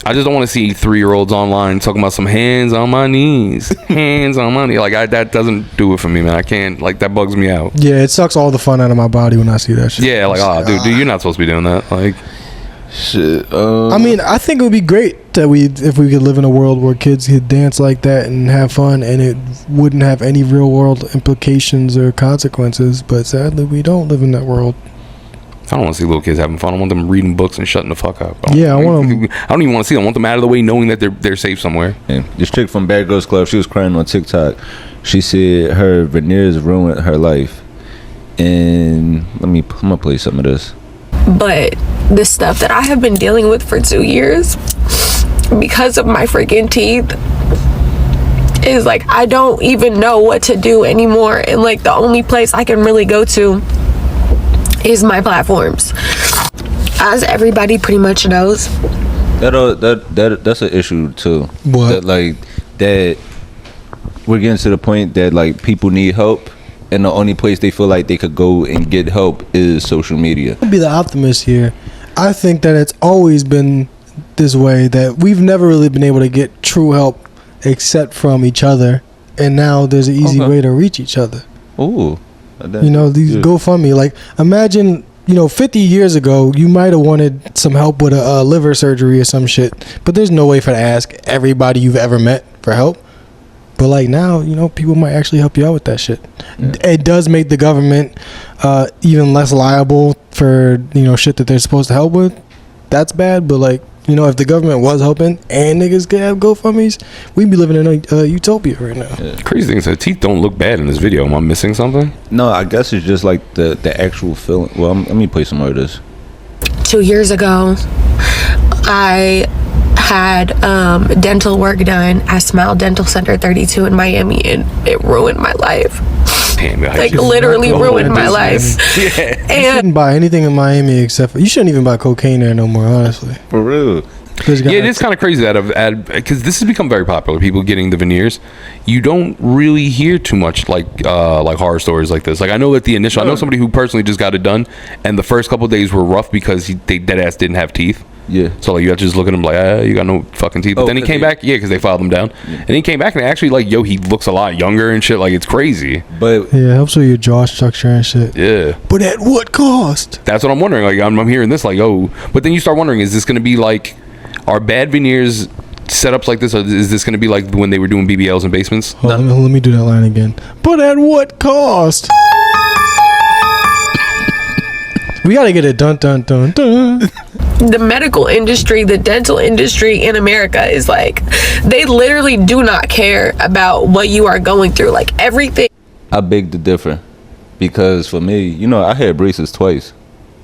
I just don't want to see 3-year-olds online talking about some hands on my knees, hands on my knees. Like, that doesn't do it for me, man. I can't. Like, that bugs me out. Yeah, it sucks all the fun out of my body when I see that shit. Yeah, like, dude, you're not supposed to be doing that. Like. Shit. I mean, I think it would be great that if we could live in a world where kids could dance like that and have fun, and it wouldn't have any real world implications or consequences. But sadly, we don't live in that world. I don't want to see little kids having fun. I want them reading books and shutting the fuck up. I want them. I don't even want to see them. I want them out of the way, knowing that they're safe somewhere. Yeah. This chick from Bad Girls Club, she was crying on TikTok. She said her veneers ruined her life. And I'm gonna play some of this. But the stuff that I have been dealing with for 2 years because of my freaking teeth is like, I don't even know what to do anymore. And like, the only place I can really go to is my platforms. As everybody pretty much knows. That's an issue too. What? That we're getting to the point that like people need help, and the only place they feel like they could go and get help is social media. I'll be the optimist here. I think that it's always been this way, that we've never really been able to get true help except from each other, and now there's an easy way to reach each other. Ooh. You know, these GoFundMe. Like, imagine, 50 years ago, you might have wanted some help with a liver surgery or some shit, but there's no way for to ask everybody you've ever met for help. But like now, people might actually help you out with that shit. Yeah. It does make the government even less liable for shit that they're supposed to help with. That's bad. But like, if the government was helping and niggas could have GoFundMes, we'd be living in a utopia right now. Yeah. Crazy thing is, her teeth don't look bad in this video. Am I missing something? No, I guess it's just like the actual feeling. Well, let me play some more of this. 2 years ago, I had dental work done at Smile Dental Center 32 in Miami, and it ruined my life. Damn, like literally ruined my life. Yeah. And you shouldn't buy anything in Miami except for, you shouldn't even buy cocaine there no more, honestly. For real. Yeah, it is kind of crazy that because this has become very popular. People getting the veneers. You don't really hear too much like horror stories like this. Like, I know that I know somebody who personally just got it done, and the first couple of days were rough because they dead ass didn't have teeth. Yeah. So like, you have to just look at him like, you got no fucking teeth. But then he came back, because they filed him down, and he came back and actually like, he looks a lot younger and shit. Like, it's crazy. But yeah, it helps with your jaw structure and shit. Yeah. But at what cost? That's what I'm wondering. Like, I'm hearing this like, but then you start wondering, is this going to be like, are bad veneers setups like this, or is this going to be like when they were doing BBLs in basements? Let me do that line again. But at what cost? We gotta get it dun dun dun dun. The medical industry, the dental industry in America is like, they literally do not care about what you are going through. Like, everything. I beg to differ, because for me, I had braces twice.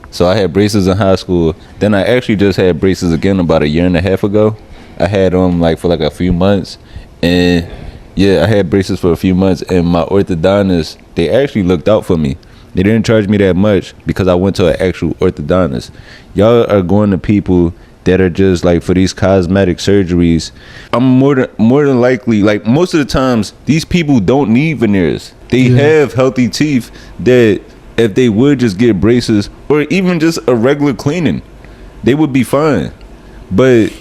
So I had braces in high school. Then I actually just had braces again about a year and a half ago. I had them for a few months, and I had braces for a few months. And my orthodontist, they actually looked out for me. They didn't charge me that much because I went to an actual orthodontist. Y'all are going to people that are just like for these cosmetic surgeries. I'm more than likely, like most of the times, these people don't need veneers. They have healthy teeth that if they would just get braces or even just a regular cleaning, they would be fine. But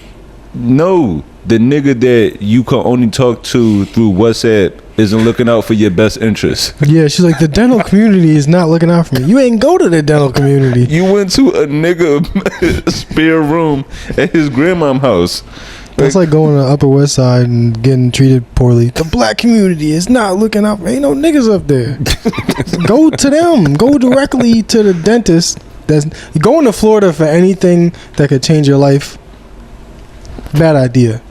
no, the nigga that you can only talk to through WhatsApp isn't looking out for your best interest. Yeah, she's like, the dental community is not looking out for me. You ain't go to the dental community. You went to a nigga spare room at his grandma's house. That's like going to Upper West Side and getting treated poorly. The black community is not looking out. Ain't no niggas up there. Go to them. Go directly to the dentist. Going to Florida for anything that could change your life. Bad idea.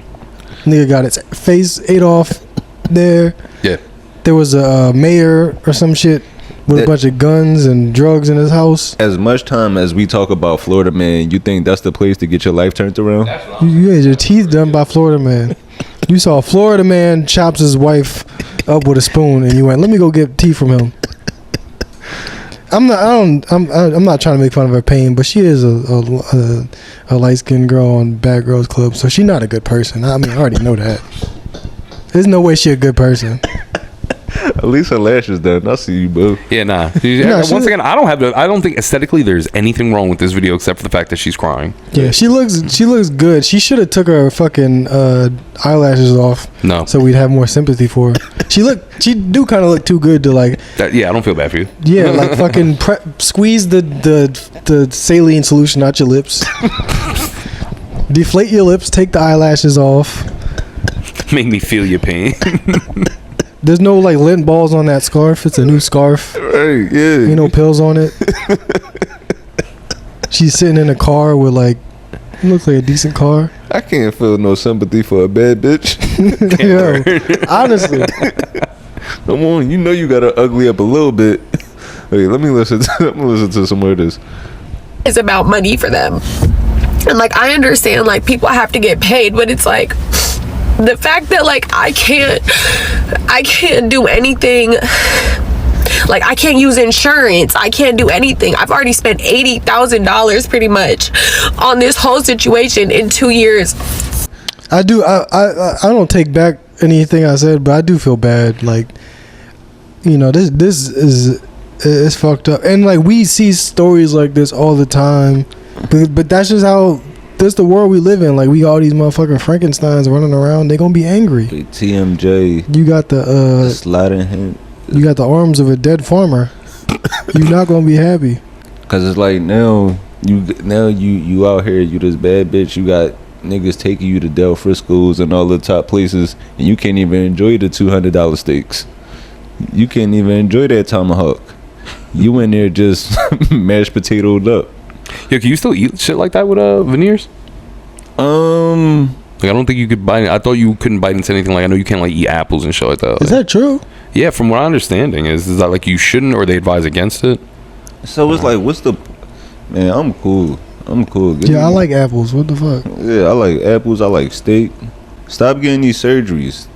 Nigga got his face ate off there. Yeah. There was a mayor or some shit with a bunch of guns and drugs in his house. As much time as we talk about Florida Man, you think that's the place to get your life turned around? You had your teeth done by Florida Man. You saw Florida Man chops his wife up with a spoon, and you went, "Let me go get teeth from him." I'm not trying to make fun of her pain, but she is a light skinned girl on Bad Girls Club, so she's not a good person. I mean, I already know that. There's no way she a good person. At least her lashes done. I see you, boo. Yeah, nah. Once again, I don't think aesthetically there's anything wrong with this video except for the fact that she's crying. Yeah, she looks good. She should have took her fucking eyelashes off. No. So we'd have more sympathy for her. She do kind of look too good to like. Yeah, I don't feel bad for you. Yeah, like fucking squeeze the saline solution out your lips. Deflate your lips. Take the eyelashes off. Make me feel your pain. There's no like lint balls on that scarf. It's a new scarf. Right, yeah. Ain't no pills on it. She's sitting in a car with like, it looks like a decent car. I can't feel no sympathy for a bad bitch. Yo, honestly. Come on, you know you gotta ugly up a little bit. Wait, let me listen to some of this. It's about money for them. And like I understand like people have to get paid, but it's like the fact that like I can't do anything. Like I can't use insurance. I can't do anything. I've already spent $80,000 pretty much on this whole situation in 2 years. I don't take back anything I said, but I do feel bad. Like, you know, this is fucked up. And like we see stories like this all the time. But that's just how this the world we live in. Like we got all these motherfucking Frankensteins running around. They gonna be angry. TMJ. You got the sliding hand. You got the arms of a dead farmer. You're not gonna be happy. Cause it's like now you out here, you this bad bitch. You got niggas taking you to Del Frisco's and all the top places, and you can't even enjoy the $200 steaks. You can't even enjoy that tomahawk. You in there just mashed potatoed up. Yo, can you still eat shit like that with veneers? Like I don't think you could bite. I thought you couldn't bite into anything. Like I know you can't like eat apples and shit like that. Is that true? Yeah, from what I'm understanding is that like you shouldn't, or they advise against it. So it's like, what's the man? I'm cool. I like apples. What the fuck? Yeah, I like apples. I like steak. Stop getting these surgeries.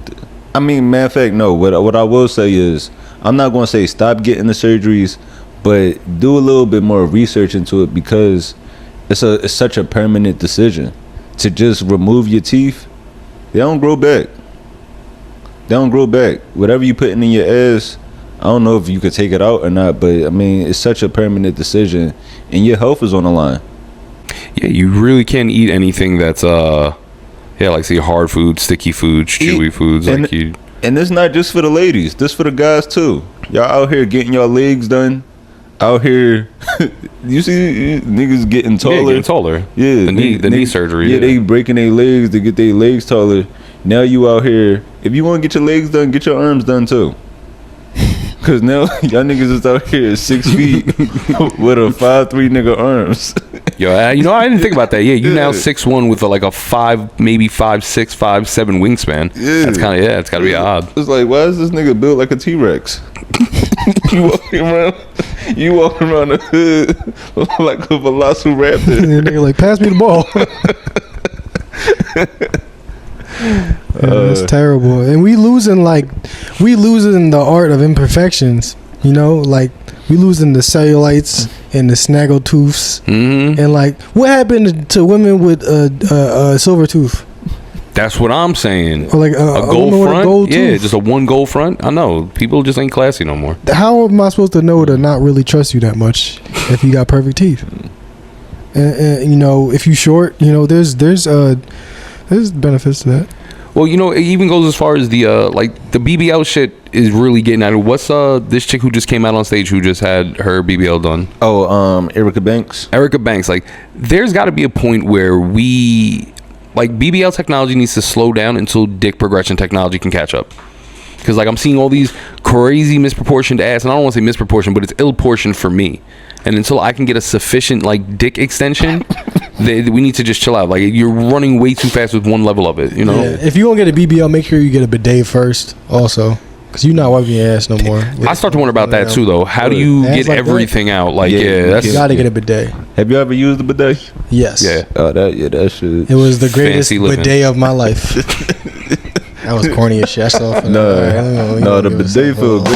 I mean, matter of fact, no. What I will say is, I'm not gonna say stop getting the surgeries, but do a little bit more research into it, because it's such a permanent decision. To just remove your teeth, they don't grow back. Whatever you putting in your ass, I don't know if you could take it out or not, but I mean, it's such a permanent decision, and your health is on the line. Yeah, you really can't eat anything that's like say hard foods, sticky foods, chewy foods. And it's not just for the ladies. This for the guys too. Y'all out here getting y'all legs done. Out here, you see niggas getting taller. Yeah, getting taller. Yeah, the knee surgery. Yeah, they breaking their legs to get their legs taller. Now you out here. If you want to get your legs done, get your arms done too. Cause now y'all niggas is out here 6 feet with a 5'3" nigga arms. Yo, you know, I didn't think about that. Yeah, you now 6'1" with like a 5, maybe 5'6", 5'7" wingspan. Yeah, that's kind of it's got to be odd. It's like, why is this nigga built like a T-Rex? you walking around the hood like a velociraptor. And nigga like, pass me the ball. That's terrible. And we losing the art of imperfections. You know, like we losing the cellulites and the snaggletooths. Mm-hmm. And like, what happened to women with a silver tooth? That's what I'm saying. Or like a gold front. Gold yeah, tooth. just a one gold front. I know people just ain't classy no more. How am I supposed to know to not really trust you that much if you got perfect teeth? And you know, if you short, you know, there's benefits to that. Well, you know, it even goes as far as the like the BBL shit is really getting at it. What's this chick who just came out on stage who just had her BBL done? Oh, Erica Banks. Like, there's got to be a point where BBL technology needs to slow down until dick progression technology can catch up. Because like I'm seeing all these crazy misproportioned ass, and I don't want to say misproportioned, but it's ill-portioned for me. And until I can get a sufficient like dick extension, we need to just chill out. Like you're running way too fast with one level of it, you know. Yeah. If you gonna get a BBL, make sure you get a bidet first, also, because you're not wiping your ass no more. I start to wonder about that too, though. How do you get like everything out? Like, that's you gotta get a bidet. Have you ever used a bidet? Yes. Yeah. Oh, that shit. It was the greatest bidet of my life. That was corny as shit. No, the bidet feel good.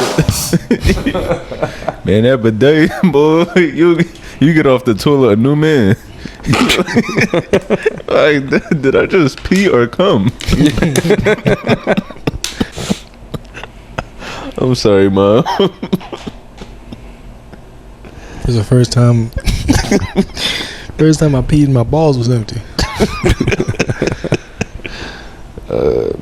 Man, that bidet, boy, you get off the toilet a new man. Like, did I just pee or come? I'm sorry, Mom. It was the first time I peed and my balls was empty. Man.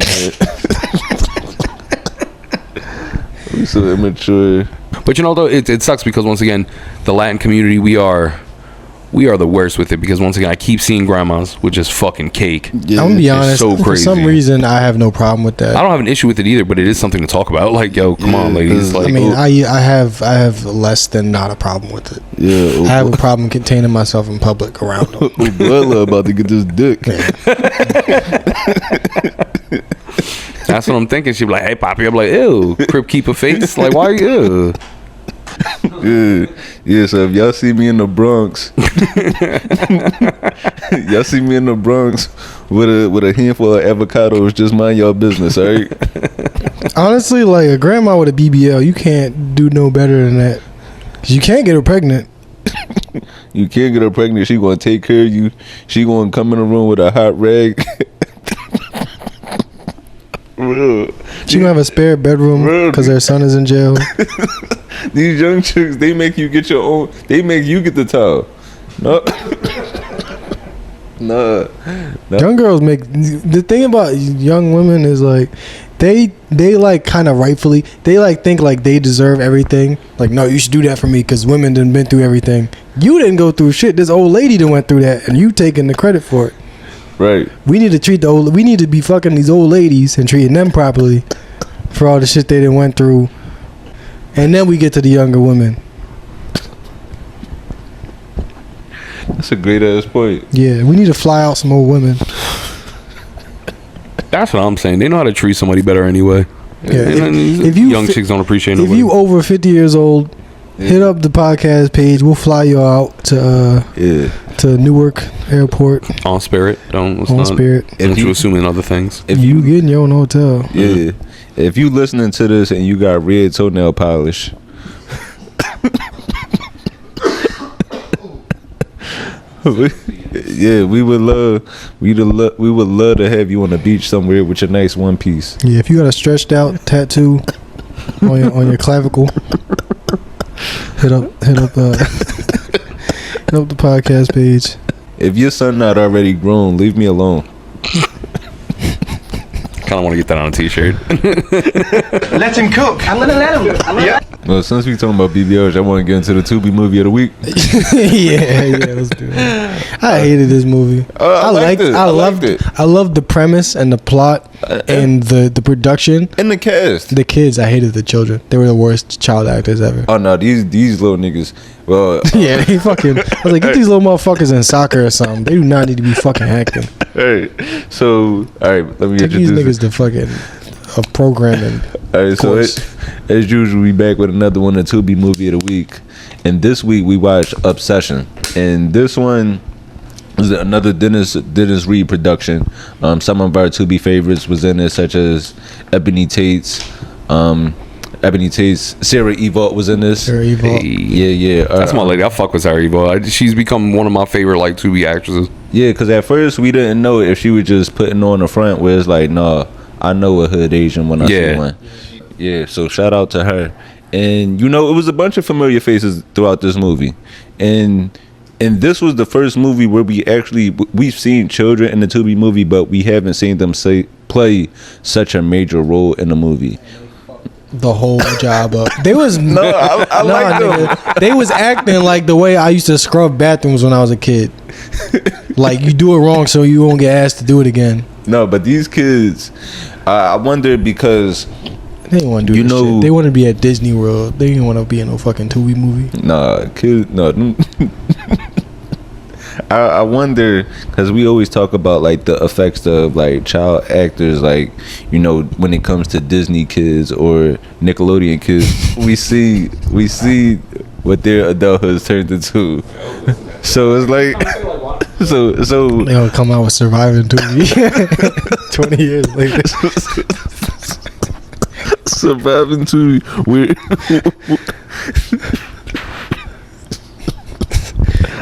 I'm so immature. But you know, though, it sucks because once again, the Latin community, we are we are the worst with it because once again I keep seeing grandmas with just fucking cake. I'm gonna be honest. so For crazy. some reason, I have no problem with that. I don't have an issue with it either, but it is something to talk about. Like, yo, come on, ladies. Like, I mean, I have less than not a problem with it. Yeah, I have a problem containing myself in public around them. Bella about to get this dick. that's what I'm thinking. She'd be like, "Hey, Poppy," I'm like, "Ew, Crip keep a face." Like, why are you? Yeah. So if y'all see me in the Bronx, y'all see me in the Bronx with a handful of avocados, just mind y'all business, all right? Honestly, like a grandma with a BBL, you can't do no better than that. 'Cause you can't get her pregnant. You can't get her pregnant. She gonna take care of you. She gonna come in the room with a hot rag. Real. She gonna have a spare bedroom because her son is in jail. These young chicks, they make you get your own. They make you get the towel. No. No. Young girls make the thing about young women is like they like kind of rightfully they like think like they deserve everything. Like, no, you should do that for me because women done been through everything. You didn't go through shit. This old lady done went through that, and you taking the credit for it. Right. We need to treat the old. We need to be fucking these old ladies and treating them properly for all the shit they done went through, and then we get to the younger women. That's a great ass point. Yeah, we need to fly out some old women. That's what I'm saying. They know how to treat somebody better anyway. Yeah, And if you young chicks don't appreciate if nobody. you over 50 years old, hit up the podcast page. We'll fly you out to Newark Airport on Spirit, don't on Spirit. Don't you assume in other things. If You getting your own hotel. Yeah. If you listening to this and you got red toenail polish, yeah, we would love to have you on the beach somewhere with your nice one piece. Yeah, if you got a stretched out tattoo on your clavicle, hit up hit up the podcast page. If your son not already grown, leave me alone. Kind of want to get that on a t-shirt. Let him cook. I'm gonna let him. Yeah. Well, since we talking about BBLs, I want to get into the Tubi movie of the week. yeah, let's do it. I hated this movie. I liked it. I loved it. I loved the premise and the plot and the production And the cast. The kids, I hated the children. They were the worst child actors ever. Oh no, these little niggas. Well, Yeah, they fucking. I was like, get these little motherfuckers in soccer or something. They do not need to be fucking acting. hey, so all right, let me Take these introduce niggas to fucking a programming. All right, so course. as usual, we back with another one, the Tubi movie of the week. And this week we watched Obsession, and this one is another Dennis Reed production. Some of our Tubi favorites was in it, such as Ebony Tate's. Sarah Evault was in this. Sarah Evault. Yeah. That's my lady. I fuck with Sarah Evault. She's become one of my favorite like Tubi actresses. Yeah, because at first we didn't know if she was just putting on the front where it's like, nah, I know a hood Asian when I see one. Yeah, so shout out to her. And it was a bunch of familiar faces throughout this movie. And this was the first movie where we've seen children in the Tubi movie, but we haven't seen them play such a major role in the movie. The whole job up. They was I like them. They was acting like the way I used to scrub bathrooms when I was a kid. Like, you do it wrong so you won't get asked to do it again. No, but these kids, I wonder because They didn't want to do this shit. They wanted to be at Disney World. They didn't want to be in no fucking Tubi movie. Nah, kids, no. I wonder, because we always talk about like the effects of like child actors, like when it comes to Disney kids or Nickelodeon kids, we see what their adulthood turned into. So it's like, so They gonna come out with Surviving Tubi 20 years later. Surviving to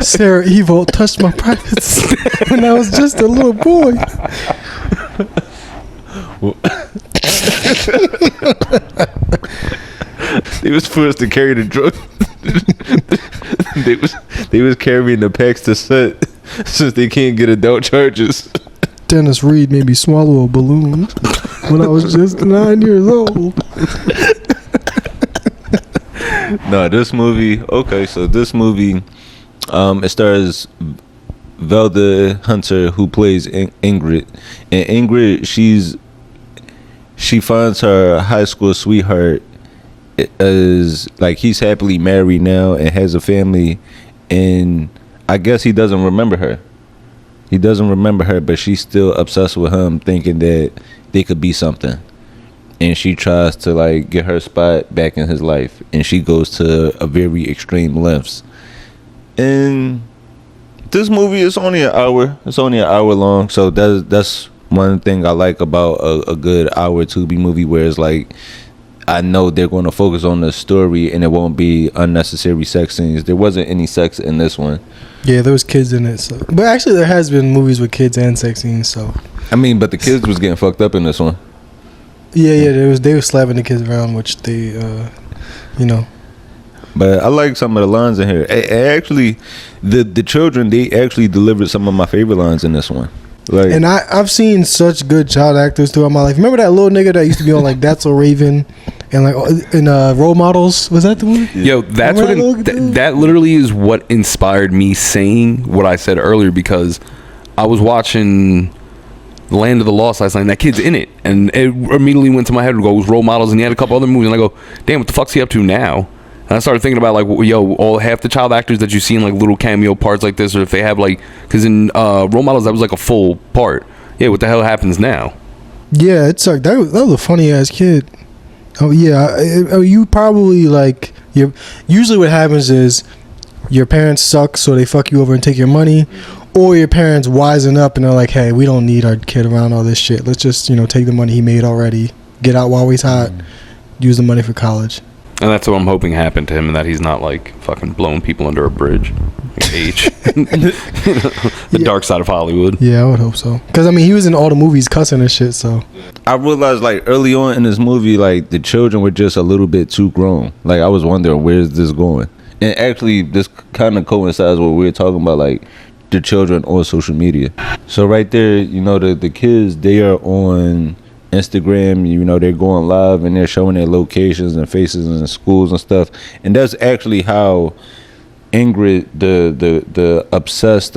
Sarah Evault touched my privates when I was just a little boy. They was forced to carry the drug. they was carrying the packs to set since they can't get adult charges. Dennis Reed made me swallow a balloon when I was just 9 years old. No, this movie. Okay, so this movie. It stars Velda Hunter, who plays Ingrid, and Ingrid, she finds her high school sweetheart is like, he's happily married now and has a family, and I guess he doesn't remember her. He doesn't remember her, but she's still obsessed with him, thinking that they could be something. And she tries to like get her spot back in his life, and she goes to a very extreme lengths. And this movie is only an hour. It's only an hour long, so that's one thing I like about a good hour Tubi movie, where it's like, I know they're going to focus on the story and it won't be unnecessary sex scenes. There wasn't any sex in this one. Yeah, there was kids in it. So. But actually, there has been movies with kids and sex scenes. So. I mean, but the kids was getting fucked up in this one. Yeah, they were slapping the kids around, which they, you know. But I like some of the lines in here. Actually, the children, they actually delivered some of my favorite lines in this one. Like, and I've seen such good child actors throughout my life. Remember that little nigga that used to be on like That's So Raven and like in Role Models? Was that the movie? Yo, that's that literally is what inspired me saying what I said earlier, because I was watching Land of the Lost last night, and that kid's in it, and it immediately went to my head and goes Role Models, and he had a couple other movies, and I go, damn, what the fuck's he up to now? And I started thinking about like, yo, all half the child actors that you see in like little cameo parts like this, or if they have like, because in Role Models that was like a full part. Yeah, what the hell happens now? Yeah, it sucked. That was a funny ass kid. Oh yeah, you probably like usually what happens is your parents suck, so they fuck you over and take your money, or your parents wisen up and they're like, hey, we don't need our kid around all this shit. Let's just take the money he made already, get out while he's hot, use the money for college. And that's what I'm hoping happened to him, and that he's not like fucking blowing people under a bridge. Like H. The dark side of Hollywood. Yeah, I would hope so. Because I mean, he was in all the movies cussing and shit. So I realized like early on in this movie, like the children were just a little bit too grown. Like I was wondering, where's this going? And actually, this kind of coincides with what we were talking about, like the children on social media. So right there, the kids, they are on Instagram, they're going live and they're showing their locations and faces and schools and stuff. And that's actually how Ingrid, the obsessed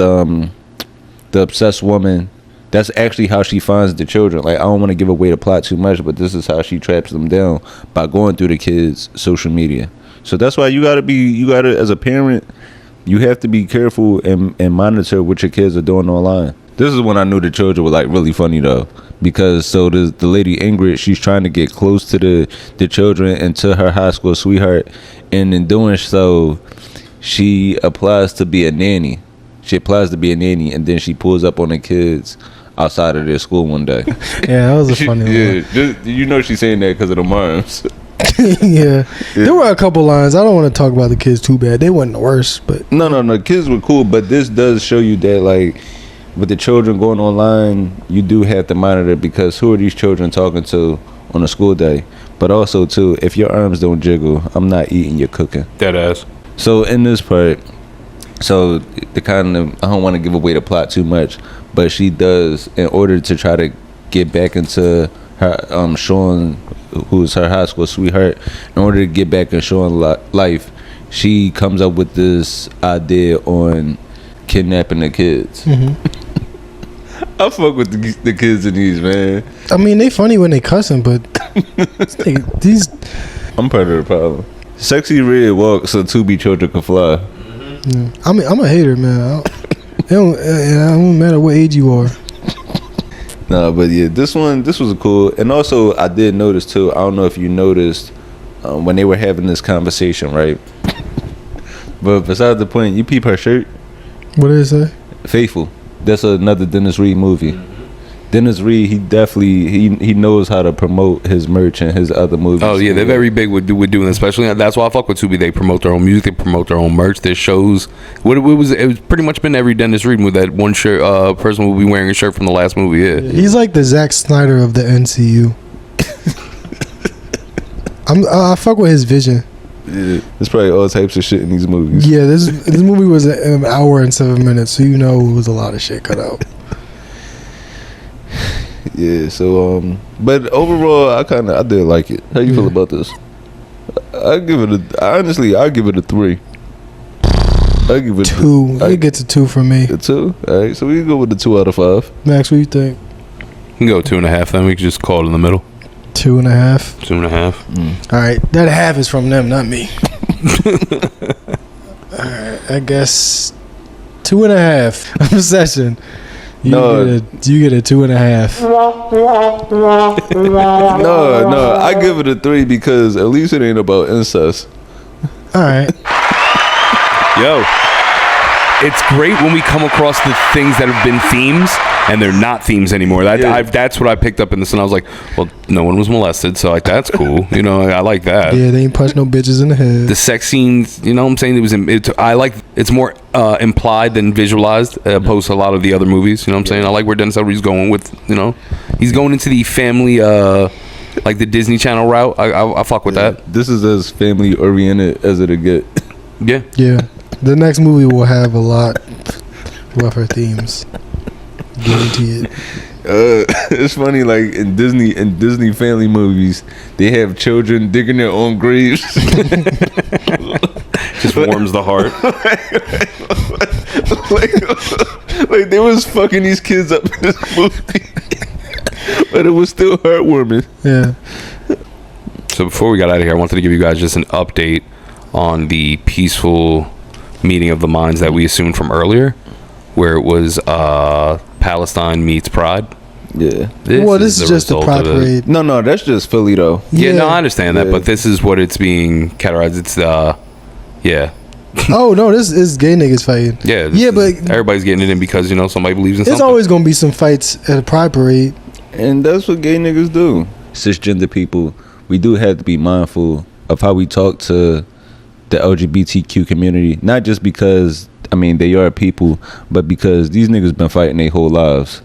woman, that's actually how she finds the children. Like, I don't want to give away the plot too much, but this is how she traps them down, by going through the kids' social media. So that's why you gotta as a parent, you have to be careful and monitor what your kids are doing online. This is when I knew the children were like really funny though, because so the lady Ingrid, she's trying to get close to the children and to her high school sweetheart, and in doing so, she applies to be a nanny. And then she pulls up on the kids outside of their school one day. Yeah, that was a funny one. Yeah, she's saying that because of the moms. Yeah, there were a couple lines. I don't want to talk about the kids too bad. They weren't the worst, but no, kids were cool. But this does show you that, like, with the children going online, you do have to monitor, because who are these children talking to on a school day? But also too, if your arms don't jiggle, I'm not eating your cooking. Dead ass. So in this part, so the kind of, I don't want to give away the plot too much, but she does, in order to try to get back into her Sean, who's her high school sweetheart, in order to get back in Sean's life, she comes up with this idea on kidnapping the kids. I fuck with the kids in these, man. I mean, they funny when they cussing, but these. I'm part of the problem. Sexyy Red walks so Tubi children can fly. Yeah. I'm a hater, man. It don't matter what age you are. Nah, but yeah, this was cool. And also, I did notice too, I don't know if you noticed, when they were having this conversation, right? But besides the point, you peep her shirt. What did it say? Faithful. That's another Dennis Reed movie. Dennis Reed, he definitely he knows how to promote his merch and his other movies. Oh yeah, they're very big with doing this, especially. That's why I fuck with Tubi. They promote their own music, they promote their own merch, their shows. It was pretty much been every Dennis Reed movie. That one shirt person will be wearing a shirt from the last movie. Yeah, he's like the Zack Snyder of the NCU. I fuck with his vision. Yeah, there's probably all types of shit in these movies. Yeah, this movie was an hour and 7 minutes, so it was a lot of shit cut out. Yeah, so but overall, I did like it. How you feel about this? I give it a 3. I give it 2. It gets a 2 from me. a 2. All right, so we can go with the 2 out of 5. Max, what do you think? We can go 2.5. Then we can just call it in the middle. 2.5. 2.5. All right, that half is from them, not me. All right, I guess 2.5. Obsession. You get a 2.5. No, I give it a 3 because at least it ain't about incest. All right. Yo, it's great when we come across the things that have been themes and they're not themes anymore. That's what I picked up in this, and I was like, well, no one was molested, so like that's cool. You know, I like that. Yeah, they ain't punch no bitches in the head. The sex scenes, you know what I'm saying? I like it's more implied than visualized opposed to a lot of the other movies. You know what I'm saying? I like where Dennis Elry's going with, you know, he's going into the family, like the Disney Channel route. I fuck with that. This is as family oriented as it'll get. Yeah. Yeah. The next movie will have a lot rougher themes. Guarantee it. It's funny, like in Disney family movies, they have children digging their own graves. Just warms the heart. like they was fucking these kids up in this movie, but it was still heartwarming. Yeah. So before we got out of here, I wanted to give you guys just an update on the peaceful meeting of the minds that we assumed from earlier, where it was Palestine meets Pride. Yeah. This is just the Pride parade. No, that's just Philly though. Yeah, no, I understand that, but this is what it's being categorized. It's yeah. Oh no, this is gay niggas fighting. Yeah, but everybody's getting it in because, you know, somebody believes in something. There's always gonna be some fights at a Pride parade, and that's what gay niggas do. Cisgender people, we do have to be mindful of how we talk to the LGBTQ community, not just because they are people, but because these niggas been fighting their whole lives.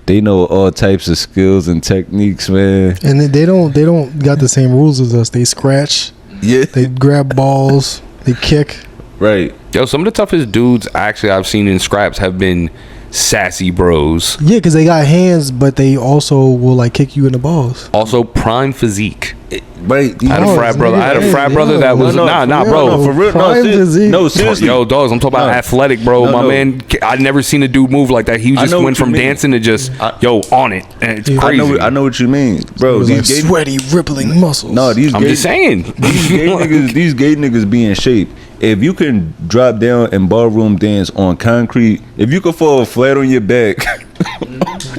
They know all types of skills and techniques, man. And they don't got the same rules as us. They scratch. Yeah. They grab balls. They kick. Right. Yo, some of the toughest dudes actually I've seen in scraps have been sassy bros. Yeah, because they got hands, but they also will like kick you in the balls. Also, prime physique. Right. I had a frat brother. I had a frat brother that was bro. No, for real. No, seriously. Yo, dogs, I'm talking about athletic, bro. My man, I'd never seen a dude move like that. He just went from dancing to just on it. And it's crazy. I know what you mean, bro. These like sweaty, rippling muscles. No, I'm just saying. These gay niggas be in shape. If you can drop down and ballroom dance on concrete, if you can fall flat on your back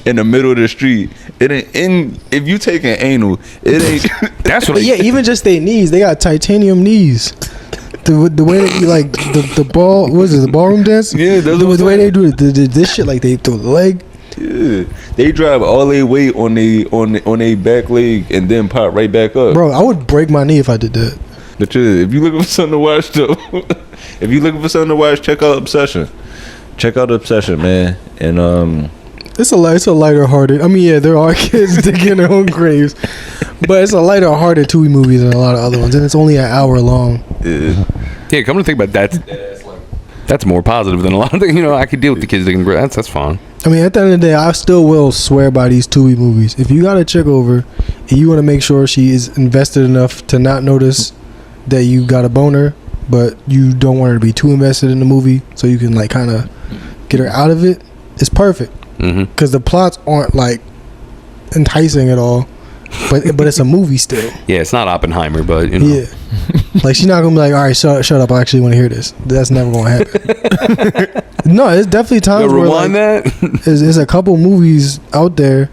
in the middle of the street, it ain't. If you taking anal, it ain't. That's what. Yeah, even just their knees, they got titanium knees. The way that you like the ball, what is it? The ballroom dance? Yeah, the way they do it, this shit, like they throw the leg. Yeah, they drive all their weight on their back leg and then pop right back up. Bro, I would break my knee if I did that. But if you looking for something to watch, though, if you looking for something to watch, check out Obsession. Check out Obsession, man. And it's a lighter hearted. There are kids digging their own graves, but it's a lighter hearted Tubi movie than a lot of other ones, and it's only an hour long. Yeah, come to think about that, that's more positive than a lot of things. You know, I could deal with the kids digging graves. That's fine. At the end of the day, I still will swear by these Tubi movies. If you got a chick over and you want to make sure she is invested enough to not notice that you got a boner, but you don't want her to be too invested in the movie, so you can like kind of get her out of it, it's perfect. Because the plots aren't like enticing at all, but it's a movie still. Yeah, it's not Oppenheimer, but you know. Yeah, like she's not gonna be like, all right, shut up, I actually want to hear this. That's never gonna happen. No, it's definitely times where rewind like, that. There's a couple movies out there.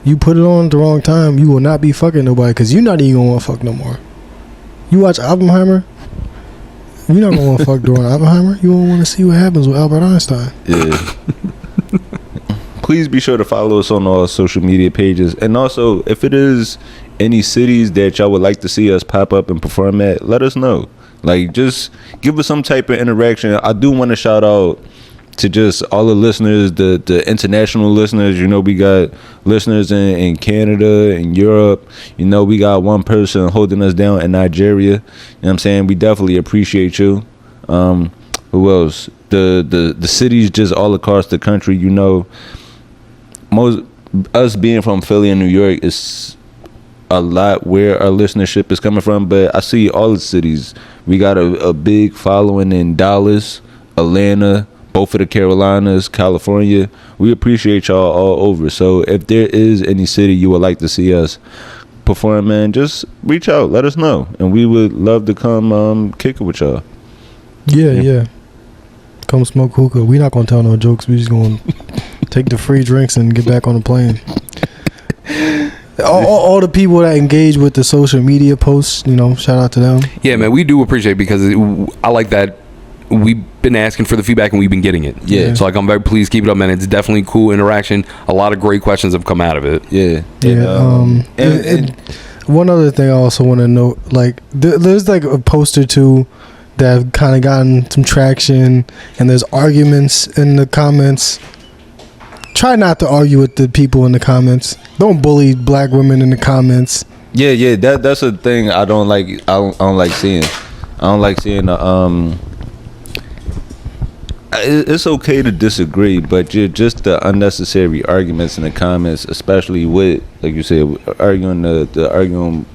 You put it on at the wrong time, you will not be fucking nobody because you're not even gonna want to fuck no more. You watch Oppenheimer, you're not gonna want to fuck during Oppenheimer. You won't want to see what happens with Albert Einstein. Yeah. Please be sure to follow us on all social media pages, and also if it is any cities that y'all would like to see us pop up and perform at, let us know. Like, just give us some type of interaction. I do want to shout out to just all the listeners, the international listeners. You know, we got listeners in Canada and Europe. You know, we got one person holding us down in Nigeria. You know what I'm saying? We definitely appreciate you. Who else? The cities just all across the country. You know, us being from Philly and New York is a lot where our listenership is coming from, but I see all the cities. We got a big following in Dallas, Atlanta, both of the Carolinas, California. We appreciate y'all all over. So if there is any city you would like to see us perform in, just reach out, let us know, and we would love to come kick it with y'all. Yeah. Come smoke hookah. We not gonna tell no jokes. We just gonna take the free drinks and get back on the plane. All the people that engage with the social media posts, shout out to them. Yeah, man, we do appreciate it because I like that we've been asking for the feedback and we've been getting it. Yeah. So I'm very pleased. Keep it up, man. It's definitely cool interaction. A lot of great questions have come out of it. Yeah. And one other thing I also want to note, like there's like a post or two that have kind of gotten some traction, and there's arguments in the comments. Try not to argue with the people in the comments. Don't bully black women in the comments. Yeah. That's a thing I don't like. I don't like seeing. I don't like seeing the It's okay to disagree, but just the unnecessary arguments in the comments, especially with, like you said, arguing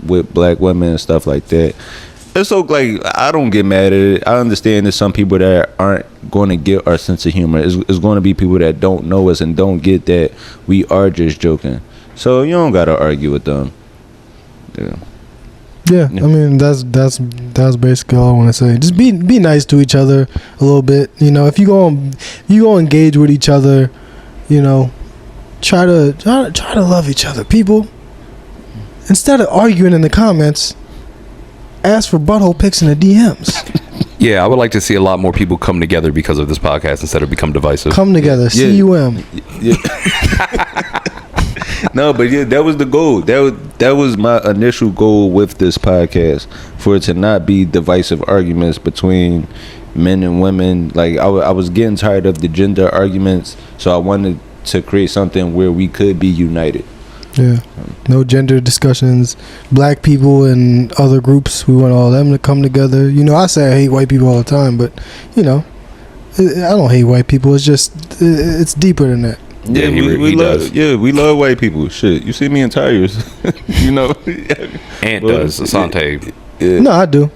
with black women and stuff like that. It's so, like, I don't get mad at it. I understand there's some people that aren't going to get our sense of humor. It's going to be people that don't know us and don't get that we are just joking. So you don't got to argue with them. Yeah, I mean that's basically all I want to say. Just be nice to each other a little bit. If you go engage with each other, try to love each other, people. Instead of arguing in the comments, ask for butthole pics in the DMs. Yeah, I would like to see a lot more people come together because of this podcast instead of become divisive. Come together, CUM. Yeah. No, but yeah, that was the goal. That was my initial goal with this podcast, for it to not be divisive arguments between men and women. Like I was getting tired of the gender arguments, so I wanted to create something where we could be united. Yeah, no gender discussions. Black people and other groups, we want all them to come together. I say I hate white people all the time, but I don't hate white people. It's just it's deeper than that. Yeah, we love. Yeah, we love white people. Shit, you see me in tires, Ant does. Asante. Yeah. No, I do.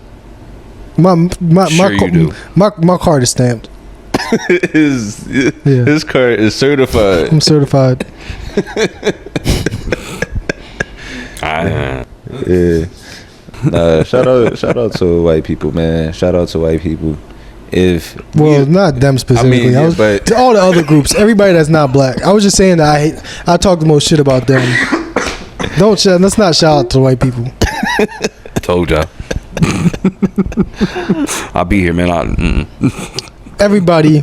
My you do. My card is stamped. His card is certified. I'm certified. Yeah. Shout out to white people, man. Shout out to white people. Not them specifically. But to all the other groups, everybody that's not black. I was just saying that I talk the most shit about them. Let's not shout out to white people. Told ya. I'll be here, man. Everybody,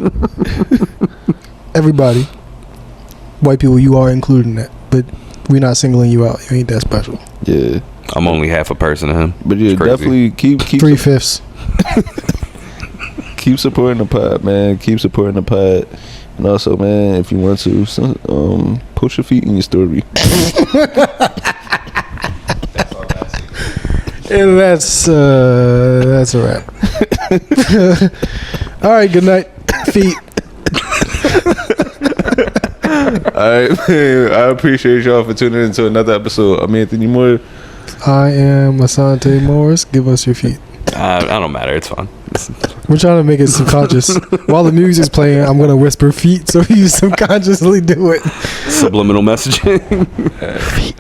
white people, you are included in that, but we're not singling you out. You ain't that special. Yeah, I'm only half a person to him. But yeah, definitely keep 3/5. Keep supporting the pod, man. Keep supporting the pod. And also, man, if you want to, post your feet in your story. And that's a wrap. All right, good night, feet. All right, man. I appreciate y'all for tuning into another episode. I'm Anthony Moore. I am Asante Morris. Give us your feet. I don't matter. It's fine. We're trying to make it subconscious. While the music's playing, I'm gonna whisper feet so you subconsciously do it. Subliminal messaging. Feet.